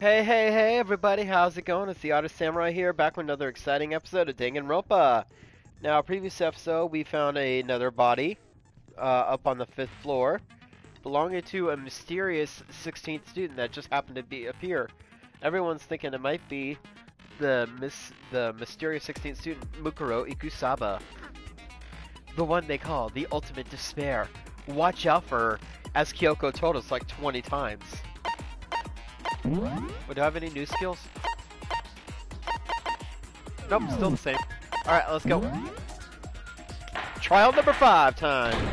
Hey everybody, how's it going? It's the Otter Samurai here, back with another exciting episode of Danganronpa. Now, previous episode, we found another body up on the 5th floor, belonging to a mysterious 16th student that just happened to appear. Everyone's thinking it might be the mysterious 16th student, Mukuro Ikusaba. The one they call the Ultimate Despair. Watch out for her, as Kyoko told us like 20 times. Would I have any new skills? Nope, still the same. Alright, let's go. Trial number 5 time.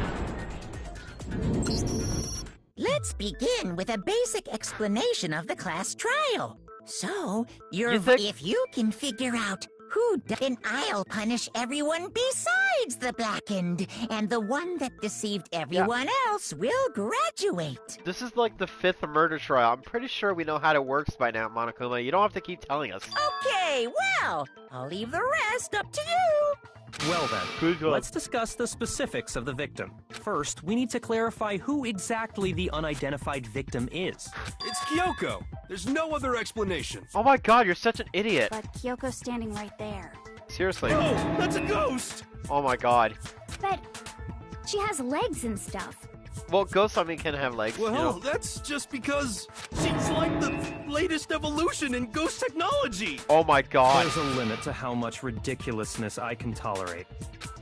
Let's begin with a basic explanation of the class trial. So, if you can figure out who then I'll punish everyone besides the blackened, and the one that deceived everyone else will graduate. This is like the 5th murder trial. I'm pretty sure we know how it works by now, Monokuma. You don't have to keep telling us. Okay, well, I'll leave the rest up to you. Well then, let's discuss the specifics of the victim. First, we need to clarify who exactly the unidentified victim is. It's Kyoko! There's no other explanation! Oh my god, you're such an idiot! But Kyoko's standing right there. Seriously. Oh, that's a ghost! Oh my god. But she has legs and stuff. Well, ghosts, I mean, can have legs. Well, you know? that's just because she's like the latest evolution in ghost technology! Oh my god. There's a limit to how much ridiculousness I can tolerate.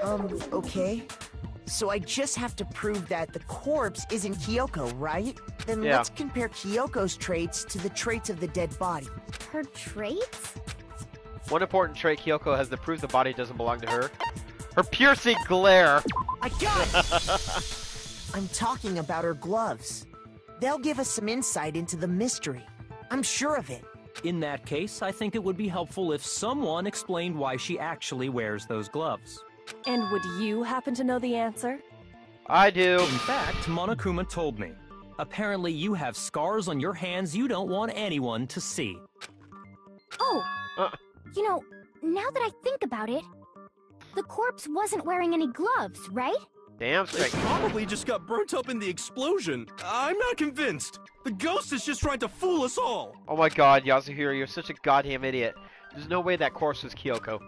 Okay. So I just have to prove that the corpse isn't Kyoko, right? Then let's compare Kyoko's traits to the traits of the dead body. Her traits? One important trait Kyoko has to prove the body doesn't belong to her. Her piercing glare. I got it! I'm talking about her gloves. They'll give us some insight into the mystery. I'm sure of it. In that case, I think it would be helpful if someone explained why she actually wears those gloves. And would you happen to know the answer? I do. In fact, Monokuma told me. Apparently you have scars on your hands you don't want anyone to see. Oh, you know, now that I think about it, the corpse wasn't wearing any gloves, right? Damn It straight. probably just got burnt up in the explosion. I'm not convinced. The ghost is just trying to fool us all. Oh my god, Yasuhiro, you're such a goddamn idiot. There's no way that corpse was Kyoko.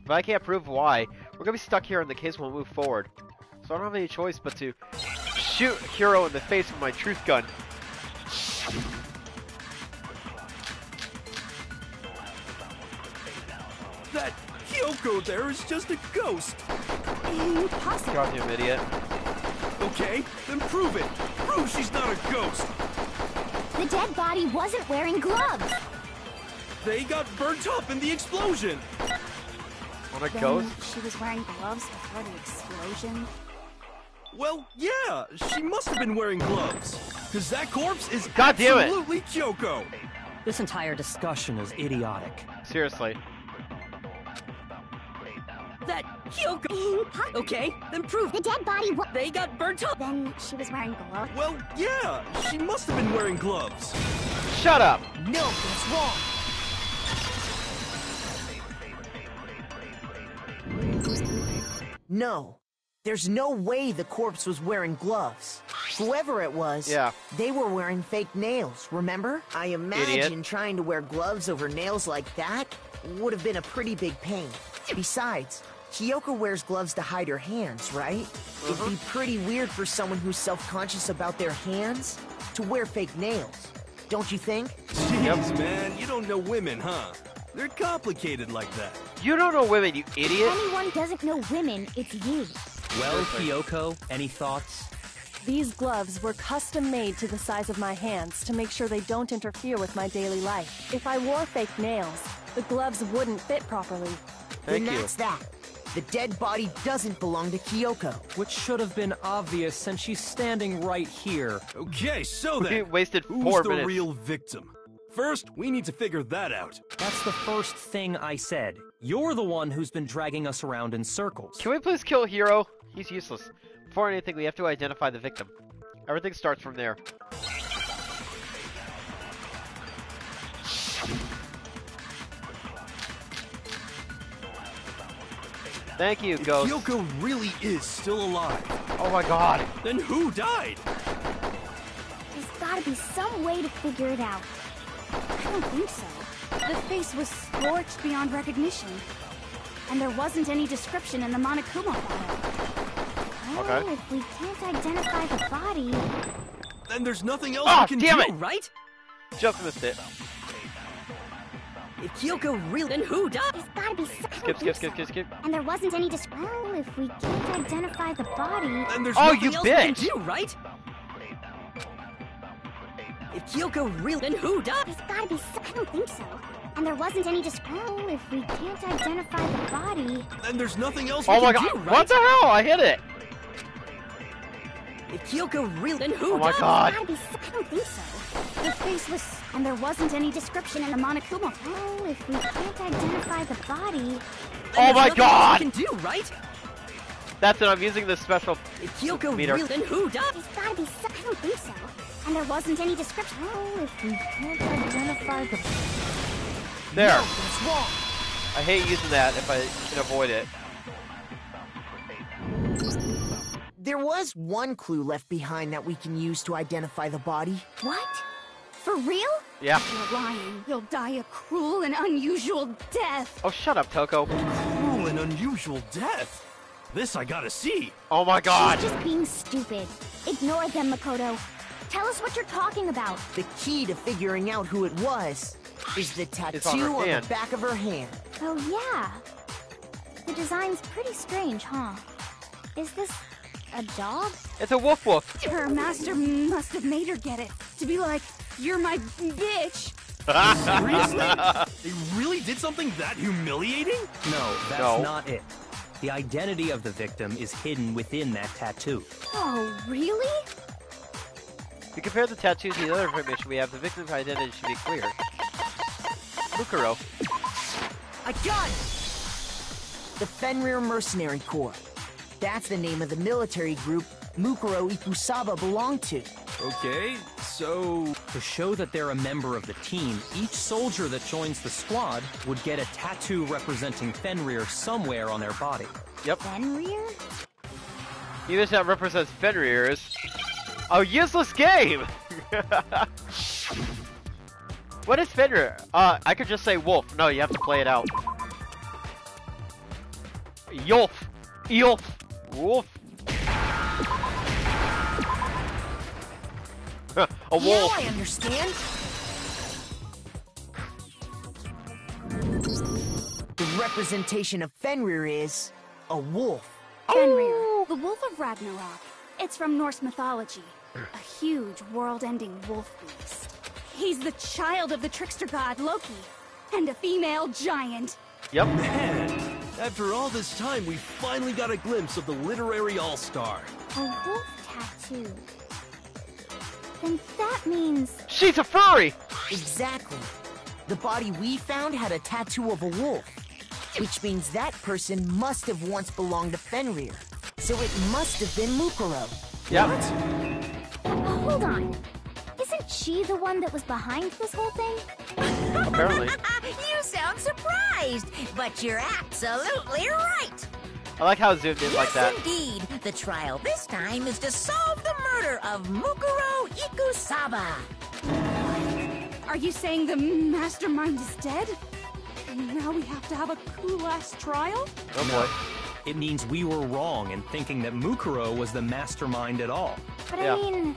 If I can't prove why, we're gonna be stuck here and the case won't move forward. So I don't have any choice but to shoot Hiro in the face with my truth gun. That Kyoko there is just a ghost. Impossible. Goddamn idiot. Okay, then prove it. Prove she's not a ghost. The dead body wasn't wearing gloves. They got burnt up in the explosion. On a Then ghost? she was wearing gloves before the explosion. Well, yeah, she must have been wearing gloves. Because that corpse is God damn it. absolutely Kyoko. This entire discussion is idiotic. Seriously. That Kyoko! Impossible. Okay, then prove The dead body they got burnt up! Then she was wearing gloves. Well, yeah, she must have been wearing gloves. Shut up! No, that's wrong. No. There's no way the corpse was wearing gloves. Whoever it was, they were wearing fake nails, remember? I imagine trying to wear gloves over nails like that would have been a pretty big pain. Besides, Kyoko wears gloves to hide her hands, right? It'd be pretty weird for someone who's self-conscious about their hands to wear fake nails. Don't you think? Jeez, man, you don't know women, huh? They're complicated like that. You don't know women, you idiot! If anyone doesn't know women, it's you. Well, Kyoko, any thoughts? These gloves were custom made to the size of my hands to make sure they don't interfere with my daily life. If I wore fake nails, the gloves wouldn't fit properly. Thank Then you. that's that. The dead body doesn't belong to Kyoko. Which should have been obvious since she's standing right here. Okay, so We then, wasted who's 4 the minutes. real victim? First, we need to figure that out. That's the first thing I said. You're the one who's been dragging us around in circles. Can we please kill Hiro? He's useless. Before anything, we have to identify the victim. Everything starts from there. Thank you, Ghost. Kyoko really is still alive. Oh my god. Then who died? There's gotta be some way to figure it out. don't think so. The face was scorched beyond recognition. And there wasn't any description in the Monokuma file. Well, okay. If we can't identify the body... Then there's nothing else we can do, right? Just missed it. If Kyoko really... Then who died? There's gotta be something. Skip. And there wasn't any well, if we can't identify the body... Then there's nothing else we can do, right? If Kyoko really... Then who died? There's gotta be I don't think so. And there wasn't any well, if we can't identify the body... Then there's nothing else we Oh my can god, do, right? what the hell? I hit it! If Kyoko really... Then who Oh my died? god. I don't think so. The face was... And there wasn't any description in the Monokuma. Well, if we can't identify the body... Oh my god! Can do, right? That's it, I'm using this special If Kyoko meter. really... Then who died? There's gotta be I don't think so. And there wasn't any description. Well, if we can't identify the... There. No, that's wrong. I hate using that if I can avoid it. There was one clue left behind that we can use to identify the body. What? For real? Yeah. You're lying. You'll die a cruel and unusual death. Oh, shut up, Toko. Cruel and unusual death. This I gotta see. Oh my god. She's just being stupid. Ignore them, Makoto. Tell us what you're talking about. The key to figuring out who it was is the tattoo on the back of her hand. Oh, yeah. The design's pretty strange, huh? Is this a dog? It's a woof woof. Her master must have made her get it. To be like, you're my bitch. Seriously? They really did something that humiliating? No, that's not it. The identity of the victim is hidden within that tattoo. Oh, really? If you compare the tattoos to the other information we have, the victim's identity should be clear. Mukuro. I got it! The Fenrir Mercenary Corps. That's the name of the military group Mukuro Ikusaba belonged to. Okay, so... To show that they're a member of the team, each soldier that joins the squad would get a tattoo representing Fenrir somewhere on their body. Yep. Fenrir? Even if that represents Fenrir is a useless game! What is Fenrir? I could just say wolf. No, you have to play it out. Yolf. Yolf. Wolf. A wolf. Now I understand. The representation of Fenrir is a wolf. Fenrir, the Wolf of Ragnarok. It's from Norse mythology. A huge, world-ending wolf beast. He's the child of the trickster god Loki, and a female giant. Yep. Man, after all this time, we finally got a glimpse of the literary all-star. A wolf tattoo. Then that means... She's a furry! Exactly. The body we found had a tattoo of a wolf, which means that person must have once belonged to Fenrir. So it must have been Mukuro. Yep. Hold on. Isn't she the one that was behind this whole thing? Apparently. You sound surprised, but you're absolutely right. I like how it zoomed in like that. Yes, indeed. The trial this time is to solve the murder of Mukuro Ikusaba. Are you saying the mastermind is dead? And now we have to have a cool-ass trial? Oh boy. It means we were wrong in thinking that Mukuro was the mastermind at all. But I mean,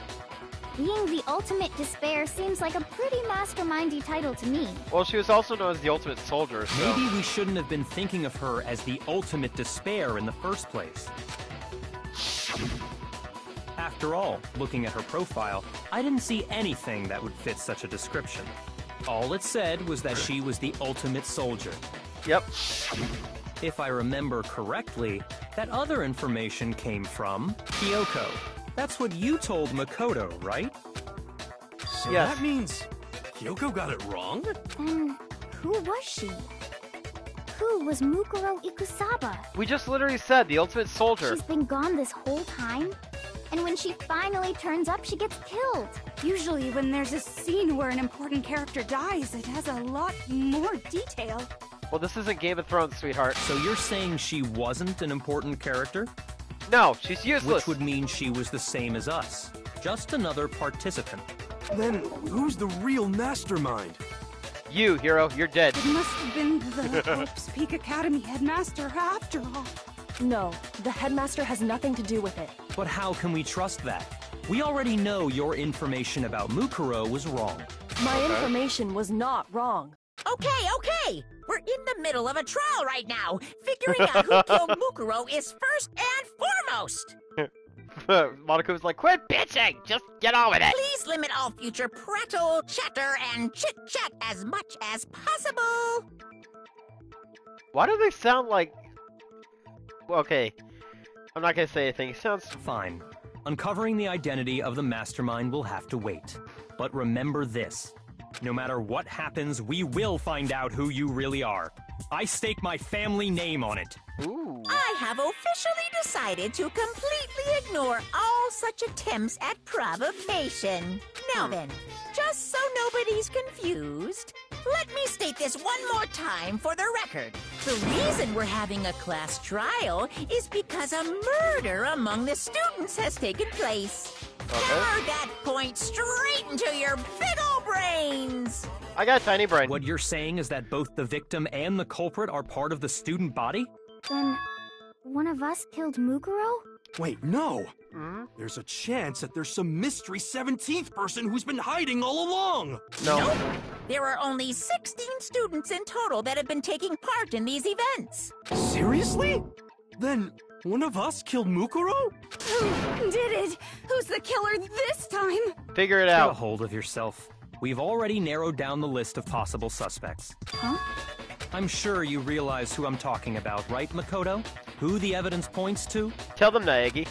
being the ultimate despair seems like a pretty mastermindy title to me. Well, she was also known as the ultimate soldier, so... Maybe we shouldn't have been thinking of her as the ultimate despair in the first place. After all, looking at her profile, I didn't see anything that would fit such a description. All it said was that she was the ultimate soldier. Yep. If I remember correctly, that other information came from Kyoko. That's what you told Makoto, right? So Yes. that means Kyoko got it wrong? Then who was she? Who was Mukuro Ikusaba? We just literally said the ultimate soldier. She's been gone this whole time? And when she finally turns up, she gets killed. Usually when there's a scene where an important character dies, it has a lot more detail. Well, this isn't Game of Thrones, sweetheart. So you're saying she wasn't an important character? No, she's useless. Which would mean she was the same as us. Just another participant. Then who's the real mastermind? You, Hero, you're dead. It must have been the Hope's Peak Academy headmaster after all. No, the headmaster has nothing to do with it. But how can we trust that? We already know your information about Mukuro was wrong. My information was not wrong. Okay. We're in the middle of a trial right now. Figuring out who killed Mukuro is first and foremost. Monaco's like, quit bitching! Just get on with it! Please limit all future prattle, chatter, and chit-chat as much as possible. Why do they sound like... Okay, I'm not gonna say anything. It sounds... Fine. Uncovering the identity of the mastermind will have to wait. But remember this. No matter what happens, we will find out who you really are. I stake my family name on it. Ooh. I have officially decided to completely ignore all such attempts at provocation. Now then, just so nobody's confused, let me state this one more time for the record. The reason we're having a class trial is because a murder among the students has taken place. Hammer that point straight into your big ol' brains! I got a tiny brain. What you're saying is that both the victim and the culprit are part of the student body? Then, one of us killed Mukuro? Wait, no! There's a chance that there's some mystery 17th person who's been hiding all along! No. Nope. There are only 16 students in total that have been taking part in these events. Seriously? Then, one of us killed Mukuro? Who did it? Who's the killer this time? Figure it Get a out. hold of yourself. We've already narrowed down the list of possible suspects. Huh? I'm sure you realize who I'm talking about, right, Makoto? Who the evidence points to? Tell them, Naegi.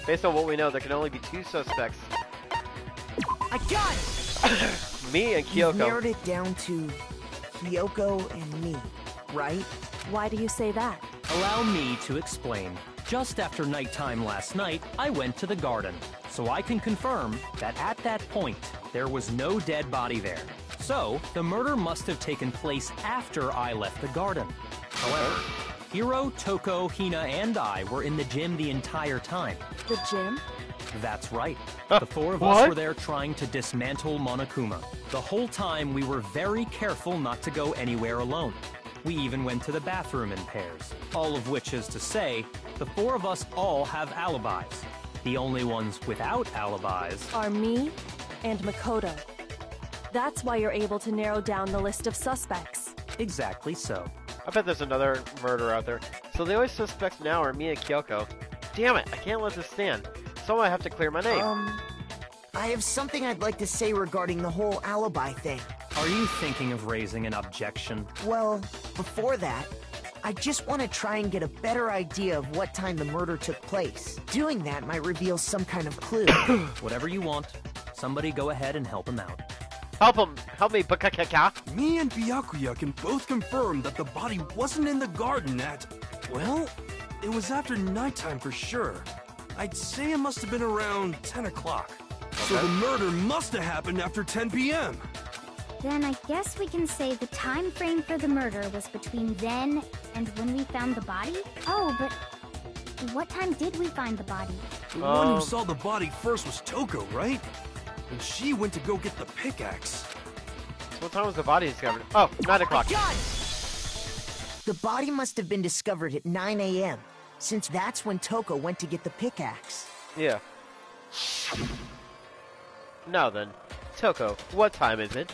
Based on what we know, there can only be 2 suspects. I got it! Me and You've Kyoko. narrowed it down to Kyoko and me, right? Why do you say that? Allow me to explain. Just after nighttime last night, I went to the garden, so I can confirm that at that point, there was no dead body there. So, the murder must have taken place after I left the garden. However, Hiro, Toko, Hina, and I were in the gym the entire time. The gym? That's right. The 4 of us were there trying to dismantle Monokuma. The whole time, we were very careful not to go anywhere alone. We even went to the bathroom in pairs. All of which is to say, the 4 of us all have alibis. The only ones without alibis Are me and Makoto. That's why you're able to narrow down the list of suspects. Exactly so. I bet there's another murder out there. So the only suspects now are me and Kyoko. Damn it, I can't let this stand. So I have to clear my name. I have something I'd like to say regarding the whole alibi thing. Are you thinking of raising an objection? Well, before that, I just want to try and get a better idea of what time the murder took place. Doing that might reveal some kind of clue. Whatever you want. Somebody go ahead and help him out. Help him! Help me, Bakakaka! Me and Byakuya can both confirm that the body wasn't in the garden at... Well, it was after nighttime for sure. I'd say it must have been around 10 o'clock. So the murder must have happened after 10 p.m. Then I guess we can say the time frame for the murder was between then and when we found the body? Oh, but what time did we find the body? The one who saw the body first was Toko, right? And she went to go get the pickaxe. So what time was the body discovered? Oh, 9 o'clock. Got it! The body must have been discovered at 9 a.m., since that's when Toko went to get the pickaxe. Yeah. Now then, Toko, what time is it?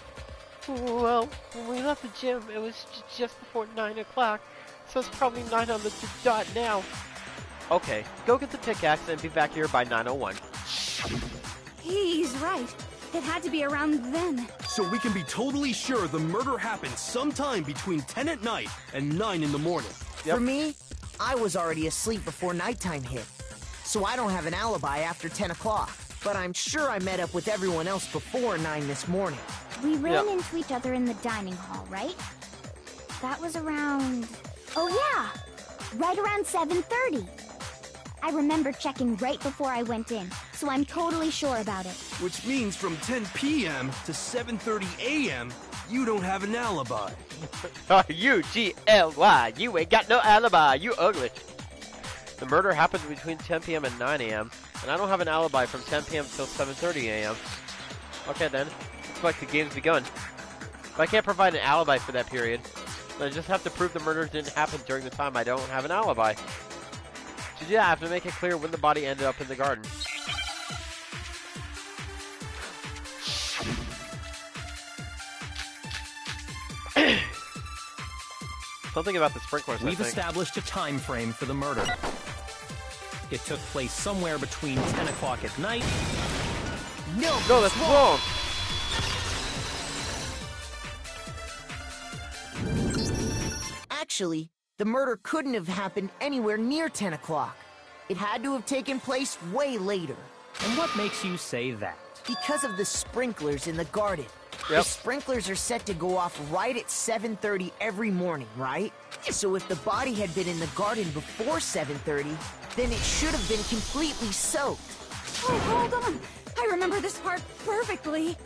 Well, when we left the gym, it was just before 9 o'clock, so it's probably 9 on the dot now. Okay, go get the pickaxe and be back here by 9:01. He's right. It had to be around then. So we can be totally sure the murder happened sometime between 10 at night and 9 in the morning. Yep. For me, I was already asleep before nighttime hit, so I don't have an alibi after 10 o'clock. But I'm sure I met up with everyone else before 9 this morning. We ran into each other in the dining hall, right? That was around... Oh yeah! Right around 7:30. I remember checking right before I went in, so I'm totally sure about it. Which means from 10 p.m. to 7:30 a.m., you don't have an alibi. U-G-L-Y, you ain't got no alibi, you ugly. The murder happened between 10 p.m. and 9 a.m., and I don't have an alibi from 10 p.m. till 7:30 a.m. Okay then, looks like the game's begun. But I can't provide an alibi for that period. I just have to prove the murder didn't happen during the time I don't have an alibi. To do that, I have to make it clear when the body ended up in the garden. Something about the sprinklers, We've established a time frame for the murder. It took place somewhere between 10 o'clock at night. No, that's wrong. Actually, the murder couldn't have happened anywhere near 10 o'clock. It had to have taken place way later. And what makes you say that? Because of the sprinklers in the garden. Yep. The sprinklers are set to go off right at 7:30 every morning, right? So if the body had been in the garden before 7:30, then it should have been completely soaked. Oh, hold on. I remember this part perfectly.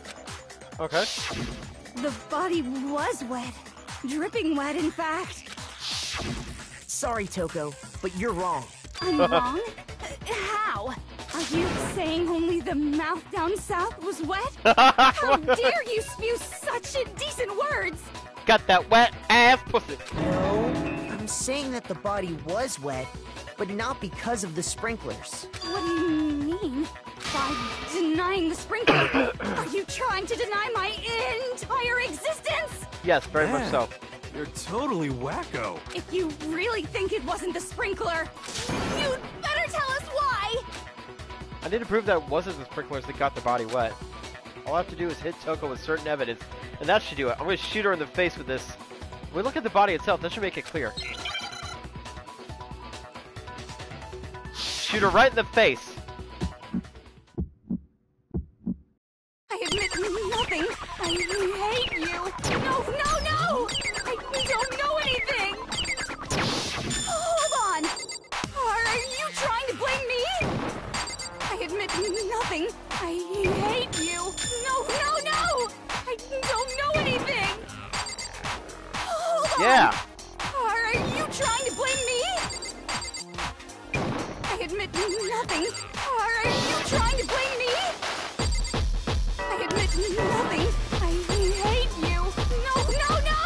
Okay. The body was wet. Dripping wet, in fact. Sorry, Toko, but you're wrong. I'm wrong? How? Are you saying only the mouth down south was wet? How dare you spew such indecent words? Got that wet ass pussy. No, I'm saying that the body was wet, but not because of the sprinklers. What do you mean? By denying the sprinkler? Are you trying to deny my entire existence? Yes, very much so. You're totally wacko. If you really think it wasn't the sprinkler, you'd better tell us why! I need to prove that it wasn't the sprinklers that got the body wet. All I have to do is hit Toko with certain evidence, and that should do it. I'm going to shoot her in the face with this. When we look at the body itself, that should make it clear. Shoot her right in the face. I admit nothing. I hate you. No, no, no! I don't know anything! Hold on! Are you trying to blame me? I admit nothing. I hate you. No, no, no! I don't know anything! Hold on! Yeah! Are you trying to blame me? I admit nothing. Are you trying to blame me? I admit nothing. I hate you. No, no, no!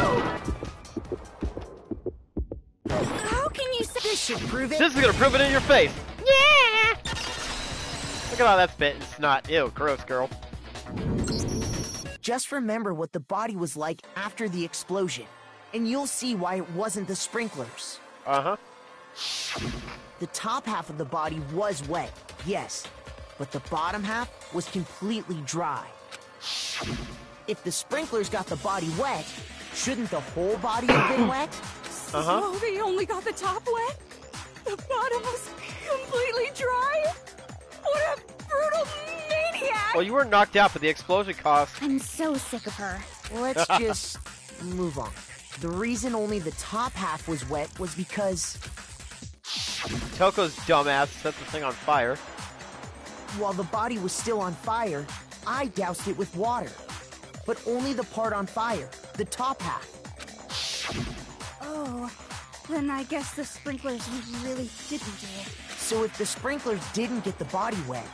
How can you say This should prove it. This is gonna prove it in your face. Yeah! Look at all that spit and snot. Ew, gross, girl. Just remember what the body was like after the explosion, and you'll see why it wasn't the sprinklers. Uh-huh. The top half of the body was wet, yes, but the bottom half was completely dry. If the sprinklers got the body wet, shouldn't the whole body have been wet? Uh-huh. So they only got the top wet? The bottom was completely dry? What a brutal maniac! Well, you were knocked out, but the explosion caused... I'm so sick of her. Let's just move on. The reason only the top half was wet was because... Toko's dumbass set the thing on fire. While the body was still on fire, I doused it with water. But only the part on fire, the top half. Oh, then I guess the sprinklers really didn't do it. So if the sprinklers didn't get the body wet,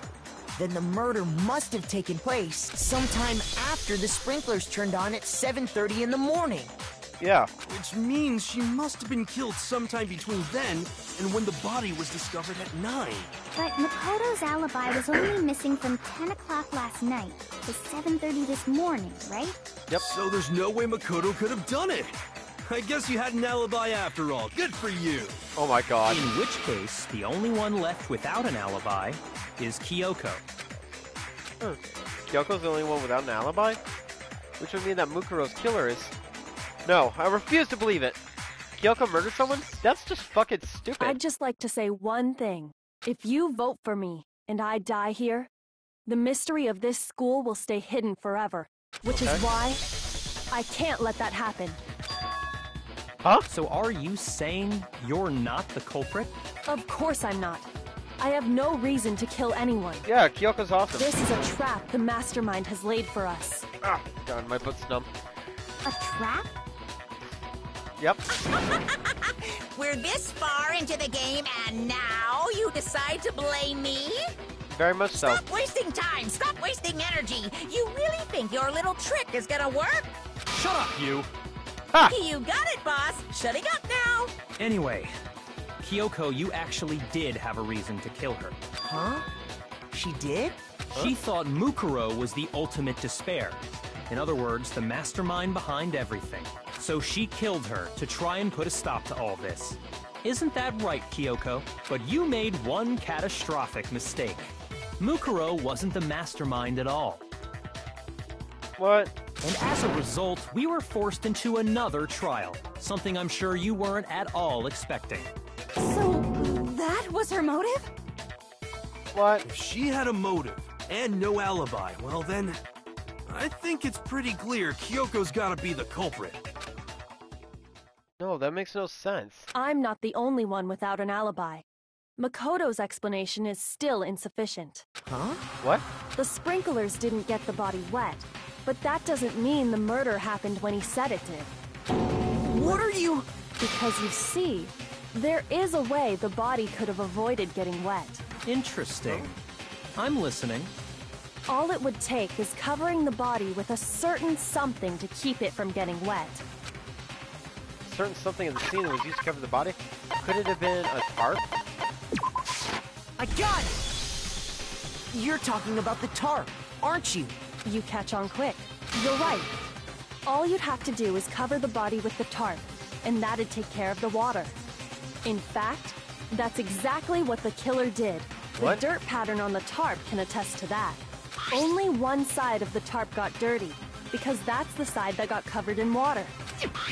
then the murder must have taken place sometime after the sprinklers turned on at 7:30 in the morning. Yeah. Which means she must have been killed sometime between then and when the body was discovered at 9. But Makoto's alibi was only missing from 10 o'clock last night to 7:30 this morning, right? Yep. So there's no way Makoto could have done it. I guess you had an alibi after all. Good for you. Oh my god. In which case, the only one left without an alibi is Kyoko. Kyoko's the only one without an alibi? Which would mean that Mukuro's killer is... No, I refuse to believe it. Kyoko murdered someone? That's just fucking stupid. I'd just like to say one thing. If you vote for me and I die here, the mystery of this school will stay hidden forever. Which is why I can't let that happen. Huh? So are you saying you're not the culprit? Of course I'm not. I have no reason to kill anyone. Yeah, Kyoko's awesome. This is a trap the mastermind has laid for us. Ah, God, my butt's numb. A trap? Yep. We're this far into the game, and now you decide to blame me? Very much so. Stop wasting time! Stop wasting energy! You really think your little trick is gonna work? Shut up, you! Ha! You got it, boss! Shutting up now! Anyway, Kyoko, you actually did have a reason to kill her. Huh? She did? She thought Mukuro was the ultimate despair. In other words, the mastermind behind everything. So she killed her to try and put a stop to all this. Isn't that right, Kyoko? But you made one catastrophic mistake. Mukuro wasn't the mastermind at all. What? And as a result, we were forced into another trial. Something I'm sure you weren't at all expecting. So, that was her motive? What? If she had a motive and no alibi, well then, I think it's pretty clear Kyoko's gotta be the culprit. No, that makes no sense. I'm not the only one without an alibi. Makoto's explanation is still insufficient. Huh? What? The sprinklers didn't get the body wet, but that doesn't mean the murder happened when he said it did. What are you... Because you see, there is a way the body could have avoided getting wet. Interesting. I'm listening. All it would take is covering the body with a certain something to keep it from getting wet. Certain something in the scene that was used to cover the body? Could it have been a tarp? I got it! You're talking about the tarp, aren't you? You catch on quick. You're right. All you'd have to do is cover the body with the tarp, and that'd take care of the water. In fact, that's exactly what the killer did. What? The dirt pattern on the tarp can attest to that. Only one side of the tarp got dirty, because that's the side that got covered in water.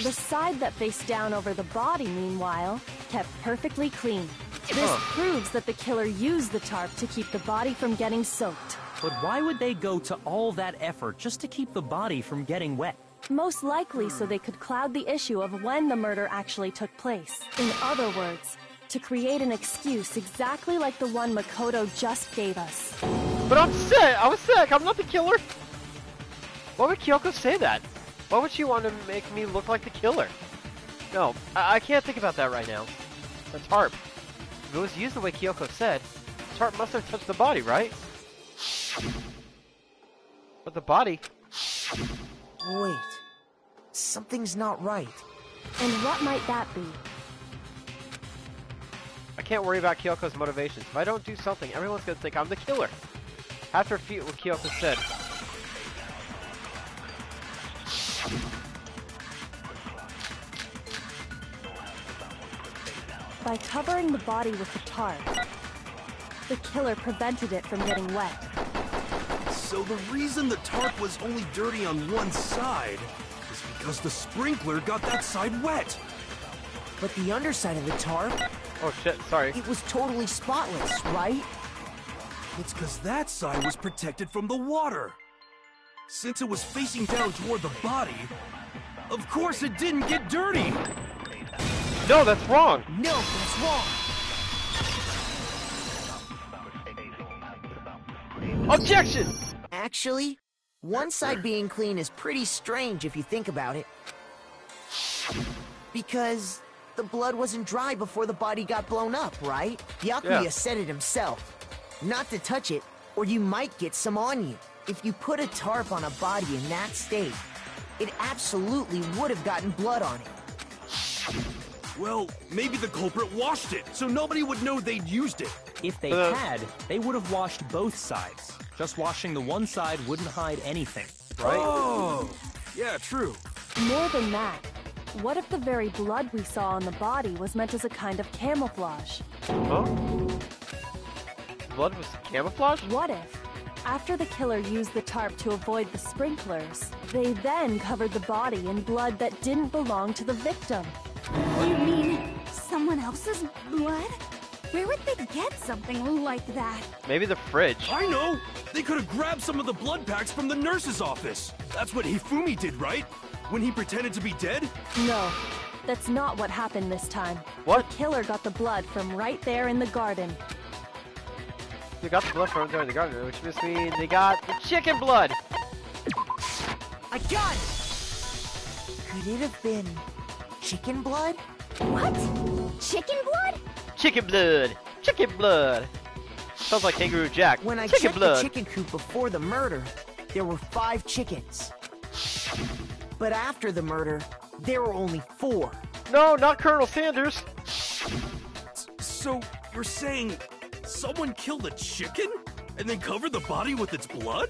The side that faced down over the body, meanwhile, kept perfectly clean. This proves that the killer used the tarp to keep the body from getting soaked. But why would they go to all that effort just to keep the body from getting wet? Most likely so they could cloud the issue of when the murder actually took place. In other words, to create an excuse exactly like the one Makoto just gave us. But I'm sick! I was sick! I'm not the killer! Why would Kyoko say that? Why would she want to make me look like the killer? No, I can't think about that right now. The tarp. If it was used the way Kyoko said, the tarp must have touched the body, right? But the body... Wait. Something's not right. And what might that be? I can't worry about Kyoko's motivations. If I don't do something, everyone's gonna think I'm the killer. Have to refute what Kyoko said. By covering the body with the tarp, the killer prevented it from getting wet. So the reason the tarp was only dirty on one side is because the sprinkler got that side wet. But the underside of the tarp... Oh shit, sorry. It was totally spotless, right? It's because that side was protected from the water. Since it was facing down toward the body, of course it didn't get dirty. No, that's wrong! No, that's wrong! Objection! Actually, one side being clean is pretty strange if you think about it. Because the blood wasn't dry before the body got blown up, right? Byakuya said it himself. Not to touch it, or you might get some on you. If you put a tarp on a body in that state, it absolutely would have gotten blood on it. Well, maybe the culprit washed it, so nobody would know they'd used it. If they had, they would have washed both sides. Just washing the one side wouldn't hide anything, right? Oh, yeah, true. More than that, what if the very blood we saw on the body was meant as a kind of camouflage? Huh? Blood was camouflage? What if, after the killer used the tarp to avoid the sprinklers, they then covered the body in blood that didn't belong to the victim? You mean someone else's blood? Where would they get something like that? Maybe the fridge. I know! They could have grabbed some of the blood packs from the nurse's office. That's what Hifumi did, right? When he pretended to be dead? No, that's not what happened this time. What? The killer got the blood from right there in the garden. They got the blood from there in the garden, which must mean they got the chicken blood! I got it! Could it have been chicken blood? What? Chicken blood? Chicken blood! Chicken blood! Sounds like Kangaroo Jack. When I chicken checked blood! the chicken coop before the murder, there were 5 chickens. But after the murder, there were only 4. No, not Colonel Sanders. So, you're saying someone killed a chicken and then covered the body with its blood?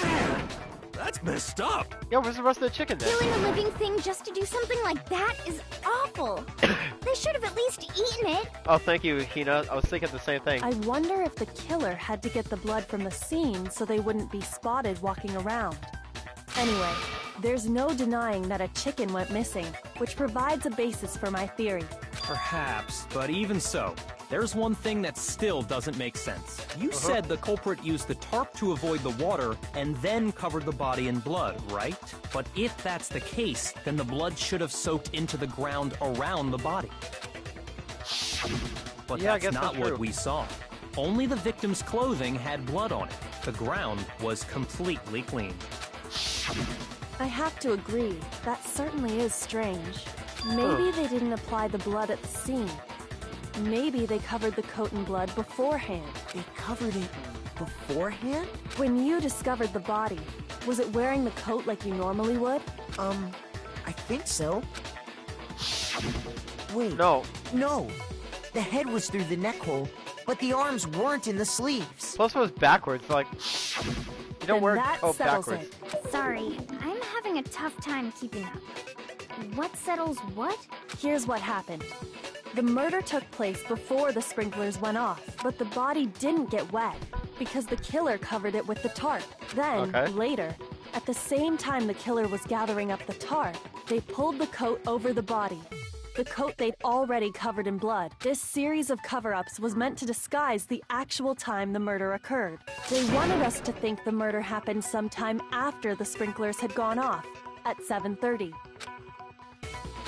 Man, that's messed up. Yo, where's the rest of the chicken then? Killing a living thing just to do something like that is awful. They should have at least eaten it. Oh, thank you, Hina. I was thinking the same thing. I wonder if the killer had to get the blood from the scene so they wouldn't be spotted walking around. Anyway, there's no denying that a chicken went missing, which provides a basis for my theory. Perhaps, but even so, there's one thing that still doesn't make sense. You said the culprit used the tarp to avoid the water and then covered the body in blood, right? But if that's the case, then the blood should have soaked into the ground around the body. But Yeah, that's not what we saw. Only the victim's clothing had blood on it. The ground was completely clean. I have to agree, that certainly is strange. Maybe they didn't apply the blood at the scene. Maybe they covered the coat in blood beforehand. They covered it beforehand? When you discovered the body, was it wearing the coat like you normally would? I think so. Wait. No. No. The head was through the neck hole, but the arms weren't in the sleeves. Plus it was backwards, like... You don't wear that coat settles backwards. it. Sorry, I'm having a tough time keeping up. What settles what? Here's what happened. The murder took place before the sprinklers went off, but the body didn't get wet because the killer covered it with the tarp. Then, later, at the same time the killer was gathering up the tarp, they pulled the coat over the body. The coat they'd already covered in blood. This series of cover-ups was meant to disguise the actual time the murder occurred. They wanted us to think the murder happened sometime after the sprinklers had gone off, at 7:30.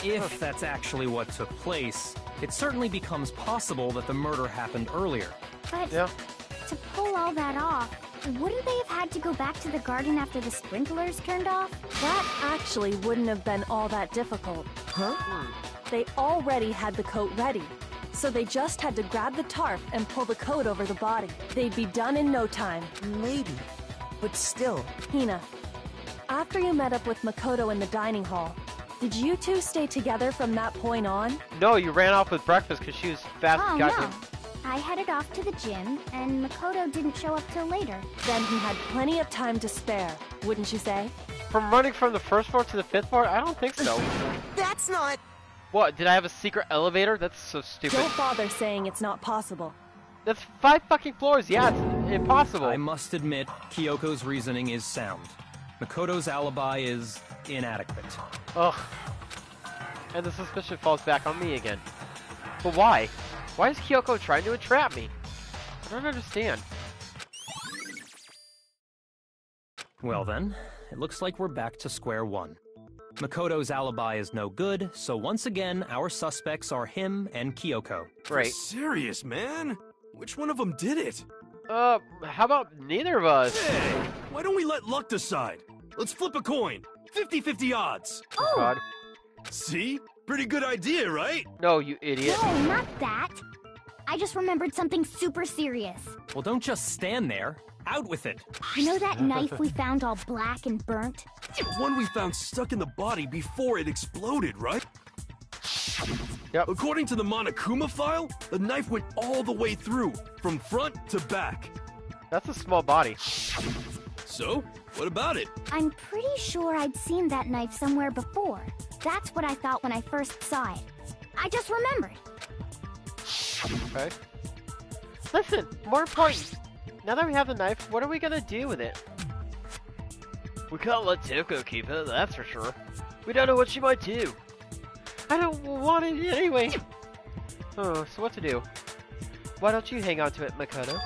If that's actually what took place, it certainly becomes possible that the murder happened earlier. But to pull all that off, wouldn't they have had to go back to the garden after the sprinklers turned off? That actually wouldn't have been all that difficult. Huh? They already had the coat ready, so they just had to grab the tarp and pull the coat over the body. They'd be done in no time. Maybe, but still. Hina, after you met up with Makoto in the dining hall, did you two stay together from that point on? No, you ran off with breakfast because she was fast Oh, and got no. you. I headed off to the gym, and Makoto didn't show up till later. Then he had plenty of time to spare, wouldn't you say? From running from the 1st floor to the 5th floor? I don't think so. That's not... What, did I have a secret elevator? That's so stupid. Don't bother saying it's not possible. That's 5 fucking floors. Yeah, it's impossible. I must admit, Kyoko's reasoning is sound. Makoto's alibi is inadequate. Ugh. And the suspicion falls back on me again. But why? Why is Kyoko trying to entrap me? I don't understand. Well then, it looks like we're back to square one. Makoto's alibi is no good, so once again, our suspects are him and Kyoko. Right. Serious, man? Which one of them did it? How about neither of us? Hey, why don't we let luck decide? Let's flip a coin. 50-50 odds. Oh God. See? Pretty good idea, right? No, you idiot. No, not that. I just remembered something super serious. Well, don't just stand there. Out with it. You know that knife we found all black and burnt? The one we found stuck in the body before it exploded, right? Yep. According to the Monokuma file, the knife went all the way through, from front to back. That's a small body. So, what about it? I'm pretty sure I'd seen that knife somewhere before. That's what I thought when I first saw it. I just remembered. Okay. Listen, more important. Now that we have the knife, what are we gonna do with it? We can't let Toko keep it, that's for sure. We don't know what she might do. I don't want it anyway. Oh, so what to do? Why don't you hang on to it, Makoto?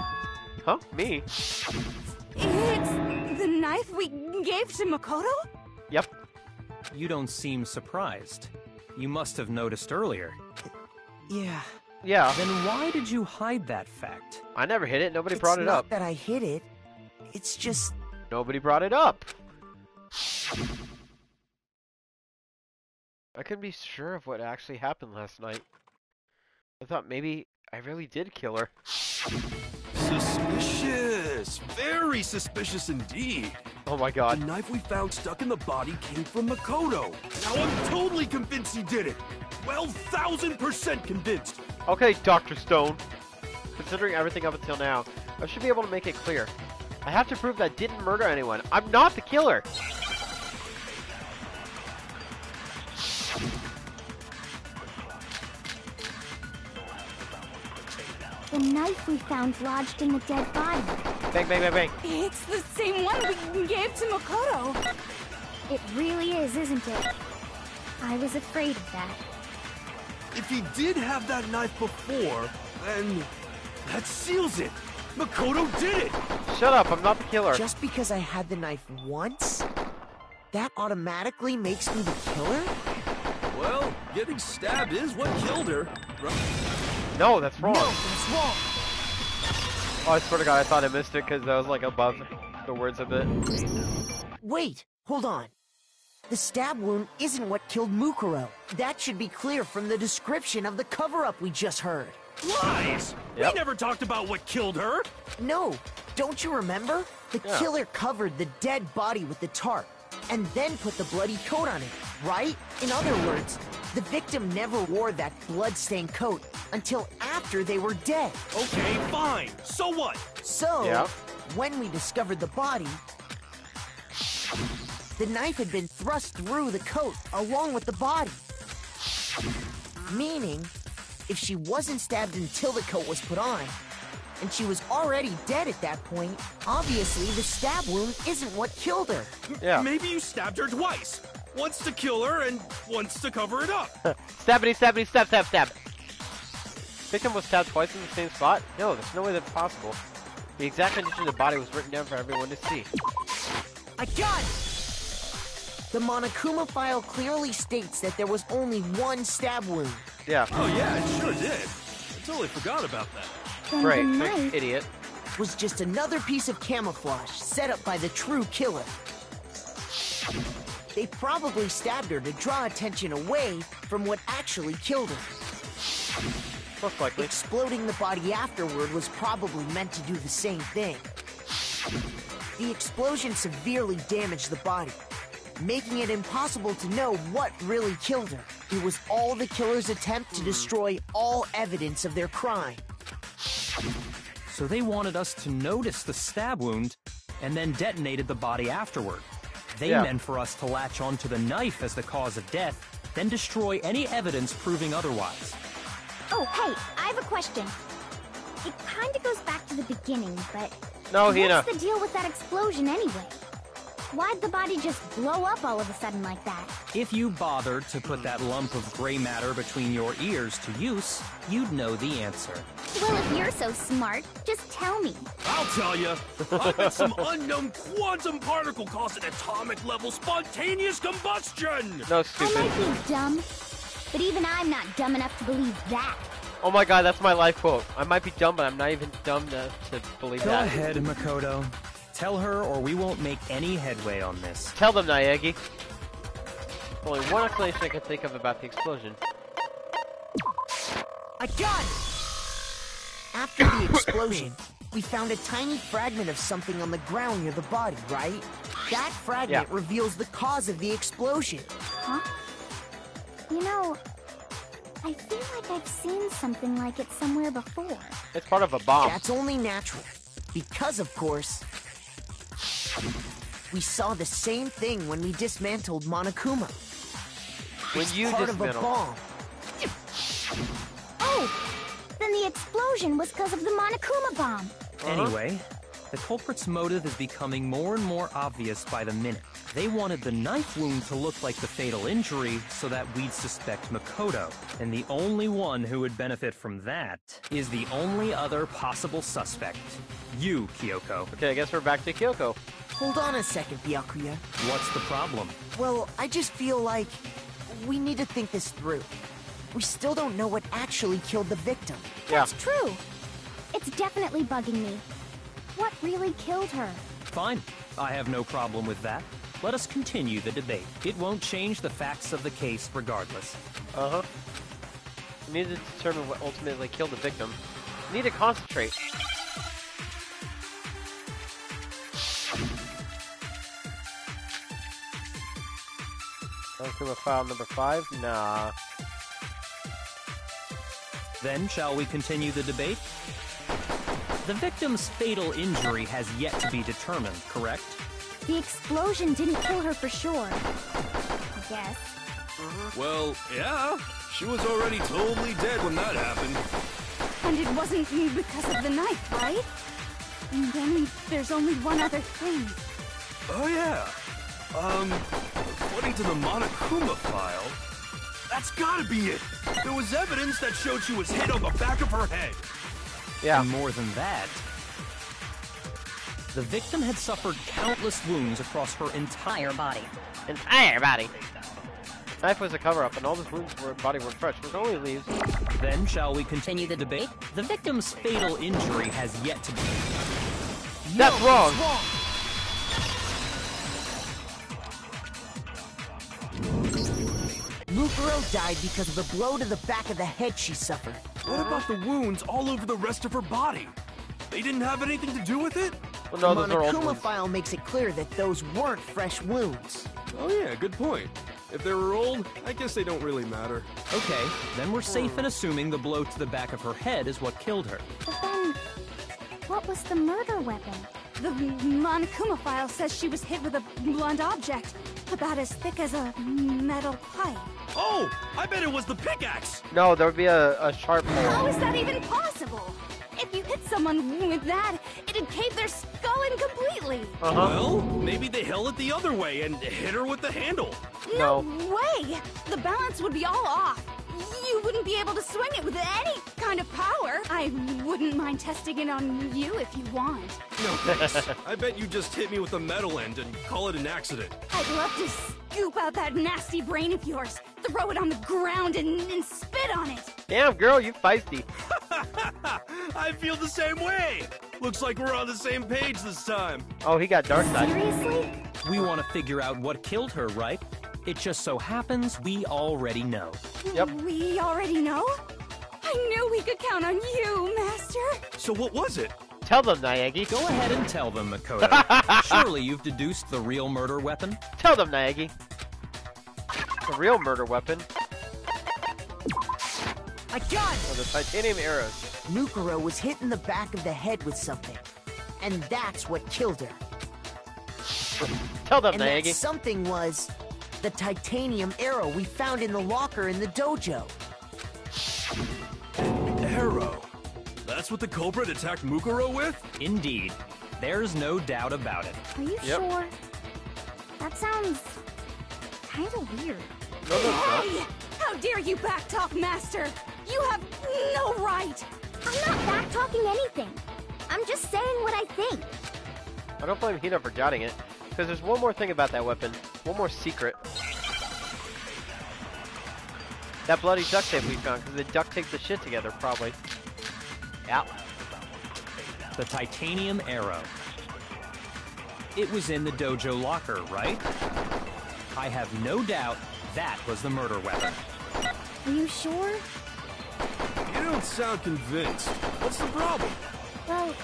Huh? Me? It's the knife we gave to Makoto? Yep. You don't seem surprised. You must have noticed earlier. Yeah. Yeah. Then why did you hide that fact? I never hit it, nobody brought it up. It's not that I hid it. It's just... Nobody brought it up. I couldn't be sure of what actually happened last night. I thought maybe I really did kill her. Suspicious. Very suspicious indeed. Oh my god. The knife we found stuck in the body came from Makoto. Now I'm totally convinced he did it. 12,000% convinced. Okay, Dr. Stone. Considering everything up until now, I should be able to make it clear. I have to prove that I didn't murder anyone. I'm not the killer. The knife we found lodged in the dead body. Bang, bang, bang, bang. It's the same one we gave to Makoto. It really is, isn't it? I was afraid of that. If he did have that knife before, then that seals it. Makoto did it! Shut up, I'm not the killer. Just because I had the knife once, that automatically makes me the killer? Well, getting stabbed is what killed her. No, that's wrong. No, that's wrong. Oh, I swear to God, I thought I missed it because I was like above the words of it. Wait, hold on. The stab wound isn't what killed Mukuro. That should be clear from the description of the cover-up we just heard. Lies! Yep. We never talked about what killed her! No, don't you remember? The killer covered the dead body with the tarp, and then put the bloody coat on it, right? In other words, the victim never wore that blood-stained coat until after they were dead. Okay, fine. So what? So, when we discovered the body, the knife had been thrust through the coat along with the body. Meaning, if she wasn't stabbed until the coat was put on, and she was already dead at that point, obviously the stab wound isn't what killed her. Yeah. Maybe you stabbed her twice. Once to kill her and once to cover it up. Stabbity, stabbity, stab, stab, stab. Victim was stabbed twice in the same spot? No, there's no way that's possible. The exact condition of the body was written down for everyone to see. I got it! The Monokuma file clearly states that there was only one stab wound. Yeah. Oh yeah, it sure did. I totally forgot about that. And Great, the thanks, knife idiot. Was just another piece of camouflage set up by the true killer. They probably stabbed her to draw attention away from what actually killed her. Most likely. Exploding the body afterward was probably meant to do the same thing. The explosion severely damaged the body, making it impossible to know what really killed her. It was all the killer's attempt to destroy all evidence of their crime. So they wanted us to notice the stab wound and then detonated the body afterward. They meant for us to latch onto the knife as the cause of death, then destroy any evidence proving otherwise. Oh, hey, I have a question. It kind of goes back to the beginning, but No, Hina. what's the deal with that explosion anyway? Why'd the body just blow up all of a sudden like that? If you bothered to put that lump of gray matter between your ears to use, you'd know the answer. Well, if you're so smart, just tell me. I'll tell you. I bet some unknown quantum particle caused an atomic-level spontaneous combustion! No, I stupid. might be dumb, but even I'm not dumb enough to believe that. Oh my God, that's my life quote. I might be dumb, but I'm not even dumb enough to believe Go that. ahead, Makoto. Tell her or we won't make any headway on this. Tell them, Naegi. Only one explanation I can think of about the explosion. I got it! After the explosion, we found a tiny fragment of something on the ground near the body, right? That fragment reveals the cause of the explosion. Huh? You know, I feel like I've seen something like it somewhere before. It's part of a bomb. That's only natural. Because, of course, we saw the same thing when we dismantled Monokuma. When you part of a dismantled. bomb. Oh! Then the explosion was because of the Monokuma bomb. Anyway, the culprit's motive is becoming more and more obvious by the minute. They wanted the knife wound to look like the fatal injury so that we'd suspect Makoto. And the only one who would benefit from that is the only other possible suspect. You, Kyoko. Okay, I guess we're back to Kyoko. Hold on a second, Byakuya. What's the problem? Well, I just feel like we need to think this through. We still don't know what actually killed the victim. That's true. It's definitely bugging me. What really killed her? Fine. I have no problem with that. Let us continue the debate. It won't change the facts of the case regardless. Uh-huh. We need to determine what ultimately killed the victim. We need to concentrate. Monokuma file number 5? Nah. Then, shall we continue the debate? The victim's fatal injury has yet to be determined, correct? The explosion didn't kill her for sure. I guess. Well, yeah. She was already totally dead when that happened. And it wasn't because of the knife, right? And then there's only one other thing. Oh, yeah. According to the Monokuma file, that's gotta be it. There was evidence that showed she was hit on the back of her head. Yeah. And more than that, the victim had suffered countless wounds across her entire body. Entire body. Knife was a cover-up, and all those wounds in her body were fresh, which only leaves. Then, shall we continue the debate? The victim's fatal injury has yet to be. That's wrong. Mukuro died because of the blow to the back of the head she suffered. What about the wounds all over the rest of her body? They didn't have anything to do with it? Well, no, the Monokuma file makes it clear that those weren't fresh wounds. Oh yeah, good point. If they were old, I guess they don't really matter. Okay, then we're safe in assuming the blow to the back of her head is what killed her. But then, what was the murder weapon? The Monokuma file says she was hit with a blunt object, about as thick as a metal pipe. Oh, I bet it was the pickaxe! No, there would be a sharp hole. How is that even possible? If you hit someone with that, it'd cave their skull in completely. Well, maybe they held it the other way and hit her with the handle. No way! The balance would be all off. You wouldn't be able to swing it with any kind of power. I wouldn't mind testing it on you if you want. No thanks. I bet you just hit me with a metal end and call it an accident. I'd love to scoop out that nasty brain of yours, throw it on the ground and spit on it. Damn, girl, you feisty. I feel the same way. Looks like we're on the same page this time. Oh, he got dark side. Seriously? We want to figure out what killed her, right? It just so happens we already know. Yep. We already know? I knew we could count on you, Master. So what was it? Tell them, Naegi. Go ahead and tell them, Makoto. Surely you've deduced the real murder weapon? Tell them, Naegi. The real murder weapon. I got it! Are the titanium arrows. Mukuro was hit in the back of the head with something. And that's what killed her. Tell them, And that Naegi. something was the titanium arrow we found in the locker in the dojo. Arrow. That's what the culprit attacked Mukuro with? Indeed. There's no doubt about it. Are you sure? That sounds kind of weird. No, that's not. Hey! How dare you backtalk, Master? You have no right! I'm not back-talking anything. I'm just saying what I think. I don't blame Hina for jotting it, because there's one more thing about that weapon. One more secret. That bloody duct tape we found, because they duct taped the shit together, probably. Yeah. The titanium arrow. It was in the dojo locker, right? I have no doubt that was the murder weapon. Are you sure? You don't sound convinced. What's the problem? Well,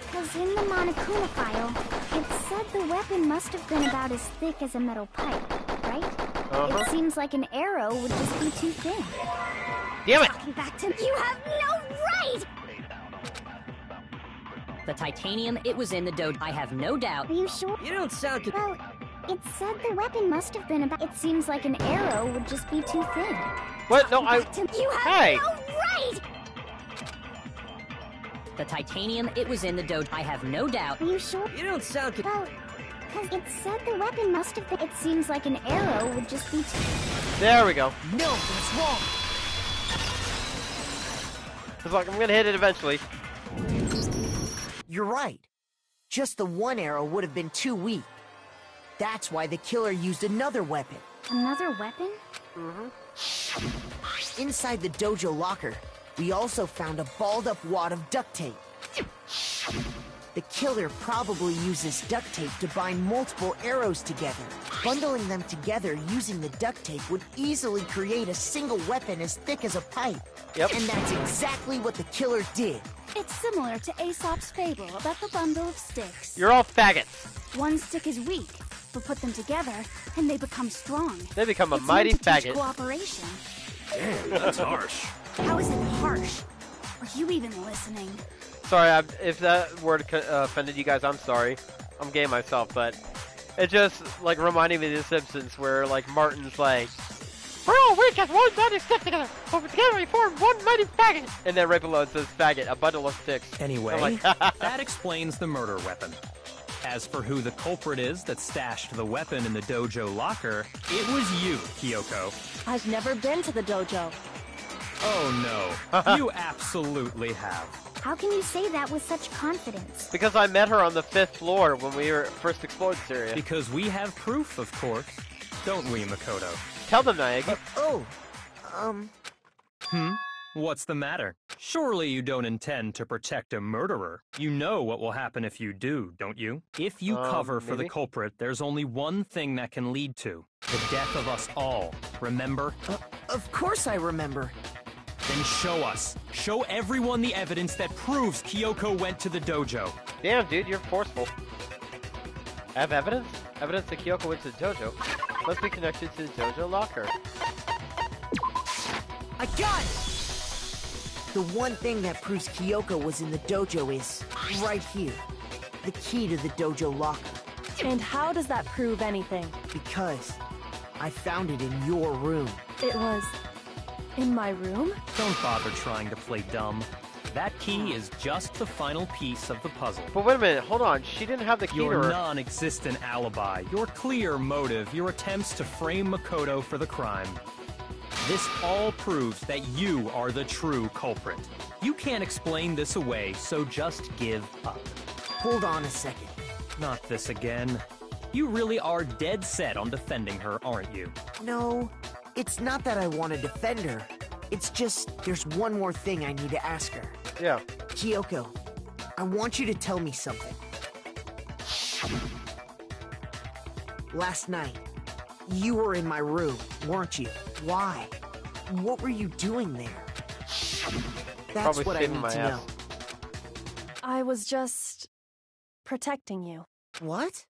because in the Monokuma file, it said the weapon must have been about as thick as a metal pipe, right? It seems like an arrow would just be too thin. Damn it! Talking back to you have no right! The titanium, it was in the dojo. I have no doubt. Are you sure? You don't sound Well, it said the weapon must have been about... It seems like an arrow would just be too thin. What? No, I... You have Hey! no right! The titanium, it was in the dojo. I have no doubt. Are you sure? You don't sound Well, because it said the weapon must have been... It seems like an arrow would just be too... There we go. No, that's wrong. It's like, I'm gonna hit it eventually. You're right. Just the one arrow would have been too weak. That's why the killer used another weapon. Another weapon? Inside the dojo locker, we also found a balled-up wad of duct tape. The killer probably uses duct tape to bind multiple arrows together. Bundling them together using the duct tape would easily create a single weapon as thick as a pipe. Yep. And that's exactly what the killer did. It's similar to Aesop's fable about the bundle of sticks. You're all faggots. One stick is weak, but put them together, and they become strong. They become a mighty faggot. Cooperation. Damn, that's harsh. How is it harsh? Are you even listening? Sorry, if that word offended you guys, I'm sorry. I'm gay myself, but it just like reminded me of The Simpsons, where like Martin's like, "We're all weak as one mighty stick together, but together we form one mighty faggot." And then right below it says "faggot," a bundle of sticks. Anyway, like, that explains the murder weapon. As for who the culprit is that stashed the weapon in the dojo locker, it was you, Kyoko. I've never been to the dojo. Oh no, you absolutely have. How can you say that with such confidence? Because I met her on the 5th floor when we first explored this area. Because we have proof, of course. Don't we, Makoto? Tell them, Naegi. What's the matter? Surely you don't intend to protect a murderer. You know what will happen if you do, don't you? If you cover for the culprit, there's only one thing that can lead to the death of us all. Remember? Of course I remember. Then show us. Show everyone the evidence that proves Kyoko went to the dojo. Damn, dude, you're forceful. I have evidence? Evidence that Kyoko went to the dojo. Must be connected to the dojo locker. I got it! The one thing that proves Kyoko was in the dojo is right here. The key to the dojo locker. And how does that prove anything? Because I found it in your room. It was in my room? Don't bother trying to play dumb. That key is just the final piece of the puzzle. But wait a minute, hold on. She didn't have the key to her... Your non-existent alibi, your clear motive, your attempts to frame Makoto for the crime. This all proves that you are the true culprit. You can't explain this away, so just give up. Hold on a second. Not this again. You really are dead set on defending her, aren't you? No, it's not that I want to defend her. It's just, there's one more thing I need to ask her. Yeah. Kyoko, I want you to tell me something. Last night, you were in my room, weren't you? Why? What were you doing there? That's Probably what I need to know. I was just protecting you. What?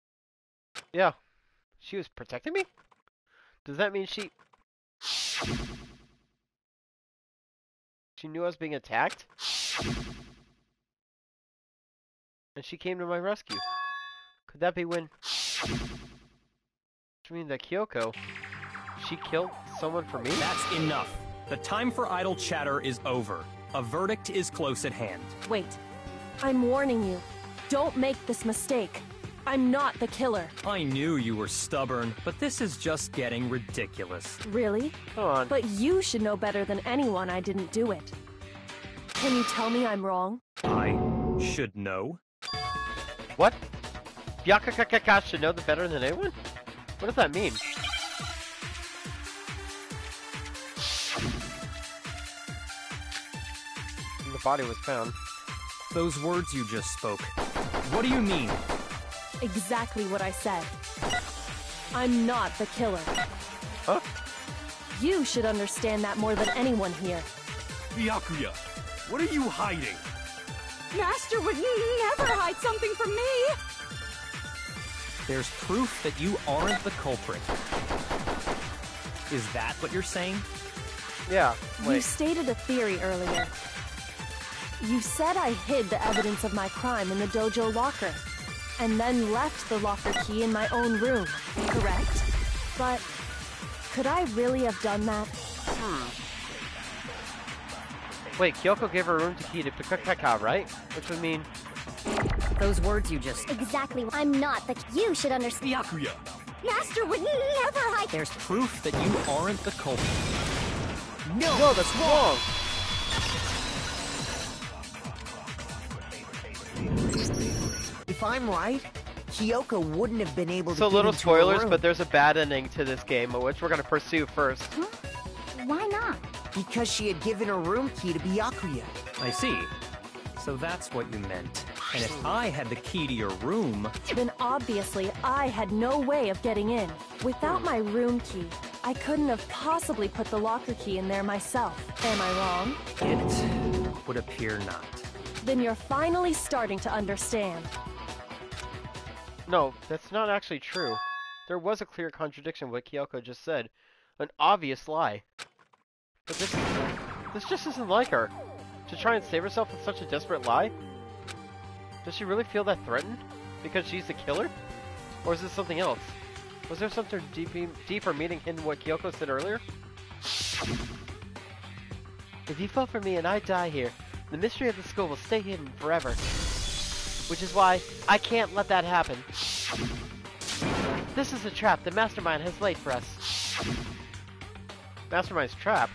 Yeah. She was protecting me? Does that mean she knew I was being attacked? And she came to my rescue. Could that be when... Which means that Kyoko... She killed someone for me? That's enough. The time for idle chatter is over. A verdict is close at hand. Wait. I'm warning you. Don't make this mistake. I'm not the killer. I knew you were stubborn, but this is just getting ridiculous. Really? Come on. But you should know better than anyone I didn't do it. Can you tell me I'm wrong? I should know? What? Byakuya should know the better than anyone? What does that mean? And the body was found. Those words you just spoke. What do you mean? Exactly what I said. I'm not the killer. Huh? You should understand that more than anyone here. Byakuya, what are you hiding? Master would never hide something from me! There's proof that you aren't the culprit. Is that what you're saying? Yeah, wait. You stated a theory earlier. You said I hid the evidence of my crime in the dojo locker, and then left the locker key in my own room, correct? But could I really have done that? Wait, Kyoko gave her room key to Byakuya, right? Which would mean... Those words you just... Exactly. I'm not the... You should understand. Byakuya! Master would never hide... There's proof that you aren't the culprit. No, that's wrong! If I'm right, Kyoko wouldn't have been able to So get little into her spoilers, room. but there's a bad ending to this game, which we're going to pursue first. Huh? Why not? Because she had given her room key to Byakuya. I see. So that's what you meant. And if I had the key to your room... Then obviously I had no way of getting in. Without my room key, I couldn't have possibly put the locker key in there myself. Am I wrong? It would appear not. Then you're finally starting to understand. No, that's not actually true. There was a clear contradiction with what Kyoko just said. An obvious lie. But this just isn't like her. To try and save herself with such a desperate lie? Does she really feel that threatened? Because she's the killer? Or is this something else? Was there something deeper meaning in what Kyoko said earlier? If you fall for me and I die here, the mystery of the school will stay hidden forever. Which is why I can't let that happen. This is a trap the Mastermind has laid for us. Mastermind's trap?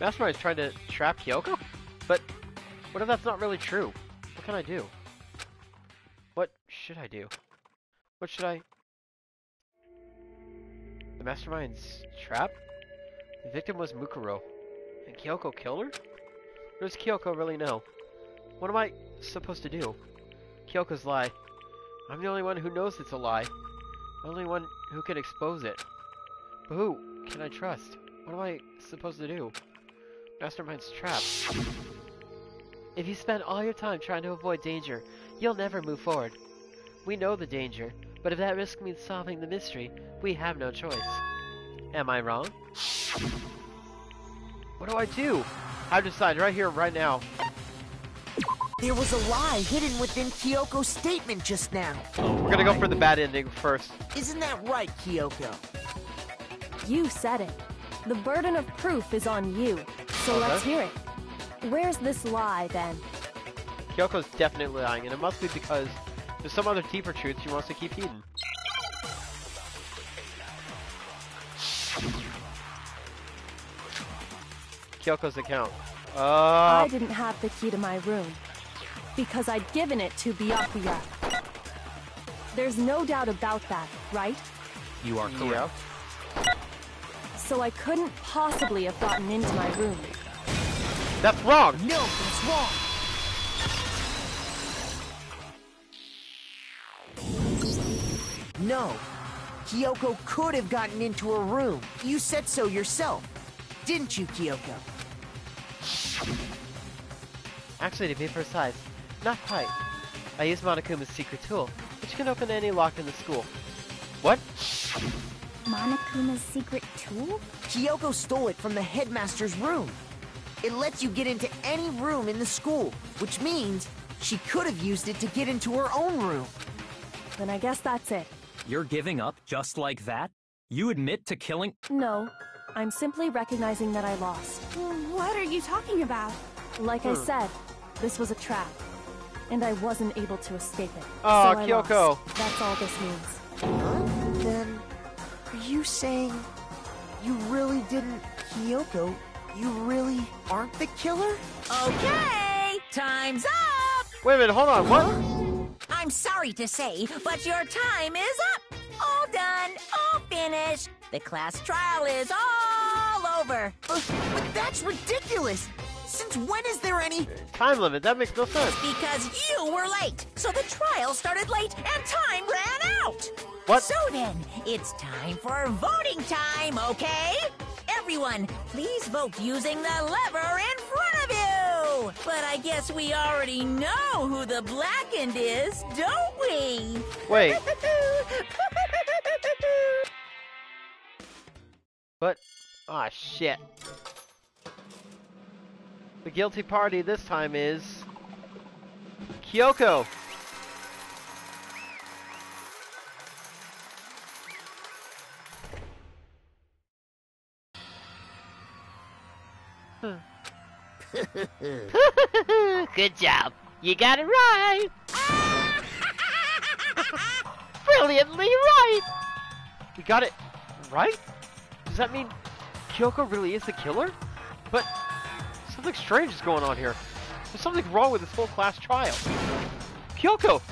Mastermind's trying to trap Kyoko? But what if that's not really true? What can I do? What should I do? What should I... The Mastermind's trap? The victim was Mukuro. And Kyoko killed her? Or does Kyoko really know? What am I supposed to do? Kyoko's lie. I'm the only one who knows it's a lie. The only one who can expose it. But who can I trust? What am I supposed to do? Mastermind's trap. If you spend all your time trying to avoid danger, you'll never move forward. We know the danger, but if that risk means solving the mystery, we have no choice. Am I wrong? What do I do? I've decided right here, right now. There was a lie hidden within Kyoko's statement just now. We're gonna go for the bad ending first. Isn't that right, Kyoko? You said it. The burden of proof is on you, so let's hear it. Where's this lie, then? Kyoko's definitely lying, and it must be because there's some other deeper truth she wants to keep hidden. Kyoko's account. I didn't have the key to my room, because I'd given it to Byakuya. There's no doubt about that, right? You are correct. Yeah. So I couldn't possibly have gotten into my room. That's wrong! No, that's wrong! No. Kyoko could have gotten into her room. You said so yourself. Didn't you, Kyoko? Actually, to be precise, not quite. I used Monokuma's secret tool, which can open any lock in the school. What? Monokuma's secret tool? Kyoko stole it from the headmaster's room. It lets you get into any room in the school, which means she could have used it to get into her own room. Then I guess that's it. You're giving up just like that? You admit to killing— No, I'm simply recognizing that I lost. What are you talking about? Like I said, this was a trap, and I wasn't able to escape it. Oh, so I Kyoko. lost. That's all this means. Then, are you saying you really didn't, Kyoko? You really aren't the killer? Okay, time's up! Wait a minute, hold on, what? I'm sorry to say, but your time is up! All done, all finished. The class trial is all over. But that's ridiculous! Since when is there any— Time limit, that makes no sense. Because you were late, so the trial started late and time ran out. What? So then, it's time for voting time, okay? Everyone, please vote using the lever in front of you. But I guess we already know who the blackened is, don't we? Wait. But, ah, shit. The guilty party this time is Kyoko. Good job. You got it right. Brilliantly right. You got it right? Does that mean Kyoko really is the killer? But something strange is going on here. There's something wrong with this whole class trial. Kyoko!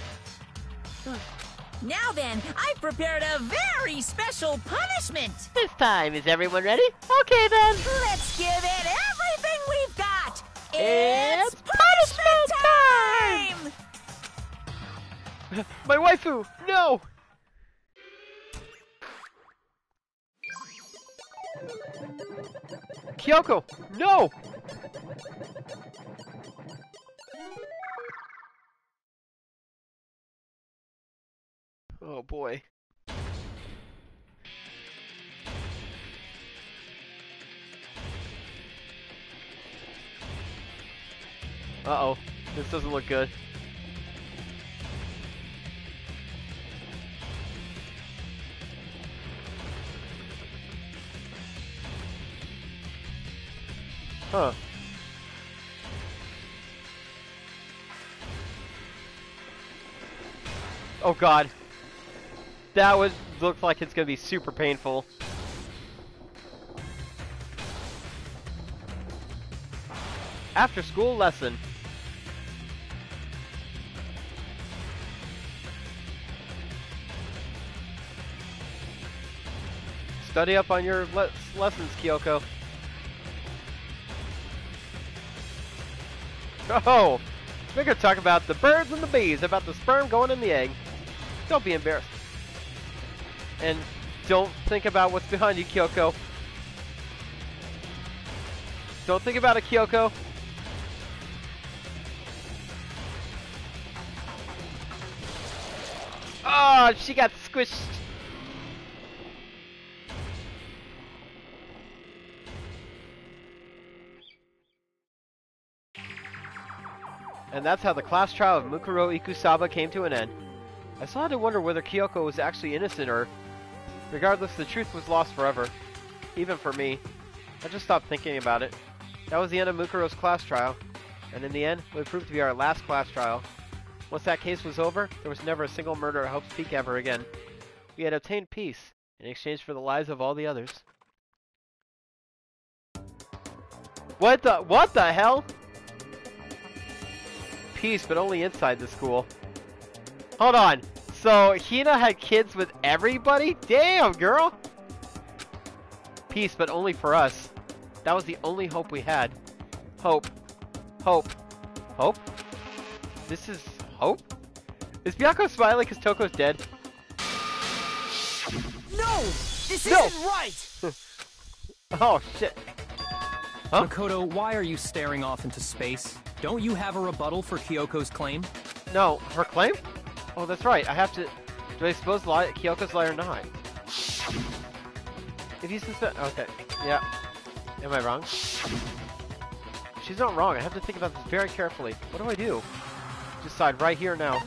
Now then, I've prepared a very special punishment. This time, is everyone ready? Okay then. Let's give it everything we've got. It's punishment time! My waifu! No! Kyoko! No! Oh boy. Uh-oh. This doesn't look good. Huh. Oh god. That would look like it's gonna be super painful. After school lesson. Study up on your lessons, Kyoko. Oh! We're gonna talk about the birds and the bees, about the sperm going in the egg. Don't be embarrassed. And don't think about what's behind you, Kyoko. Don't think about it, Kyoko. Oh, she got squished. And that's how the class trial of Mukuro Ikusaba came to an end. I still had to wonder whether Kyoko was actually innocent or... Regardless, the truth was lost forever. Even for me. I just stopped thinking about it. That was the end of Mukuro's class trial. And in the end, it would prove to be our last class trial. Once that case was over, there was never a single murder at Hope's Peak ever again. We had obtained peace, in exchange for the lives of all the others. What the hell? Peace, but only inside the school. Hold on. So, Hina had kids with everybody? Damn, girl! Peace, but only for us. That was the only hope we had. Hope. Hope. Hope? This is hope? Is Byako smiling because Toko's dead? No! This isn't right! Oh, shit. Huh? Makoto, why are you staring off into space? Don't you have a rebuttal for Kyoko's claim? No, her claim? Oh, that's right. I have to... Do I suppose Kyoko's lie or not? If you suspect... Okay. Yeah. Am I wrong? She's not wrong. I have to think about this very carefully. What do I do? Decide right here now.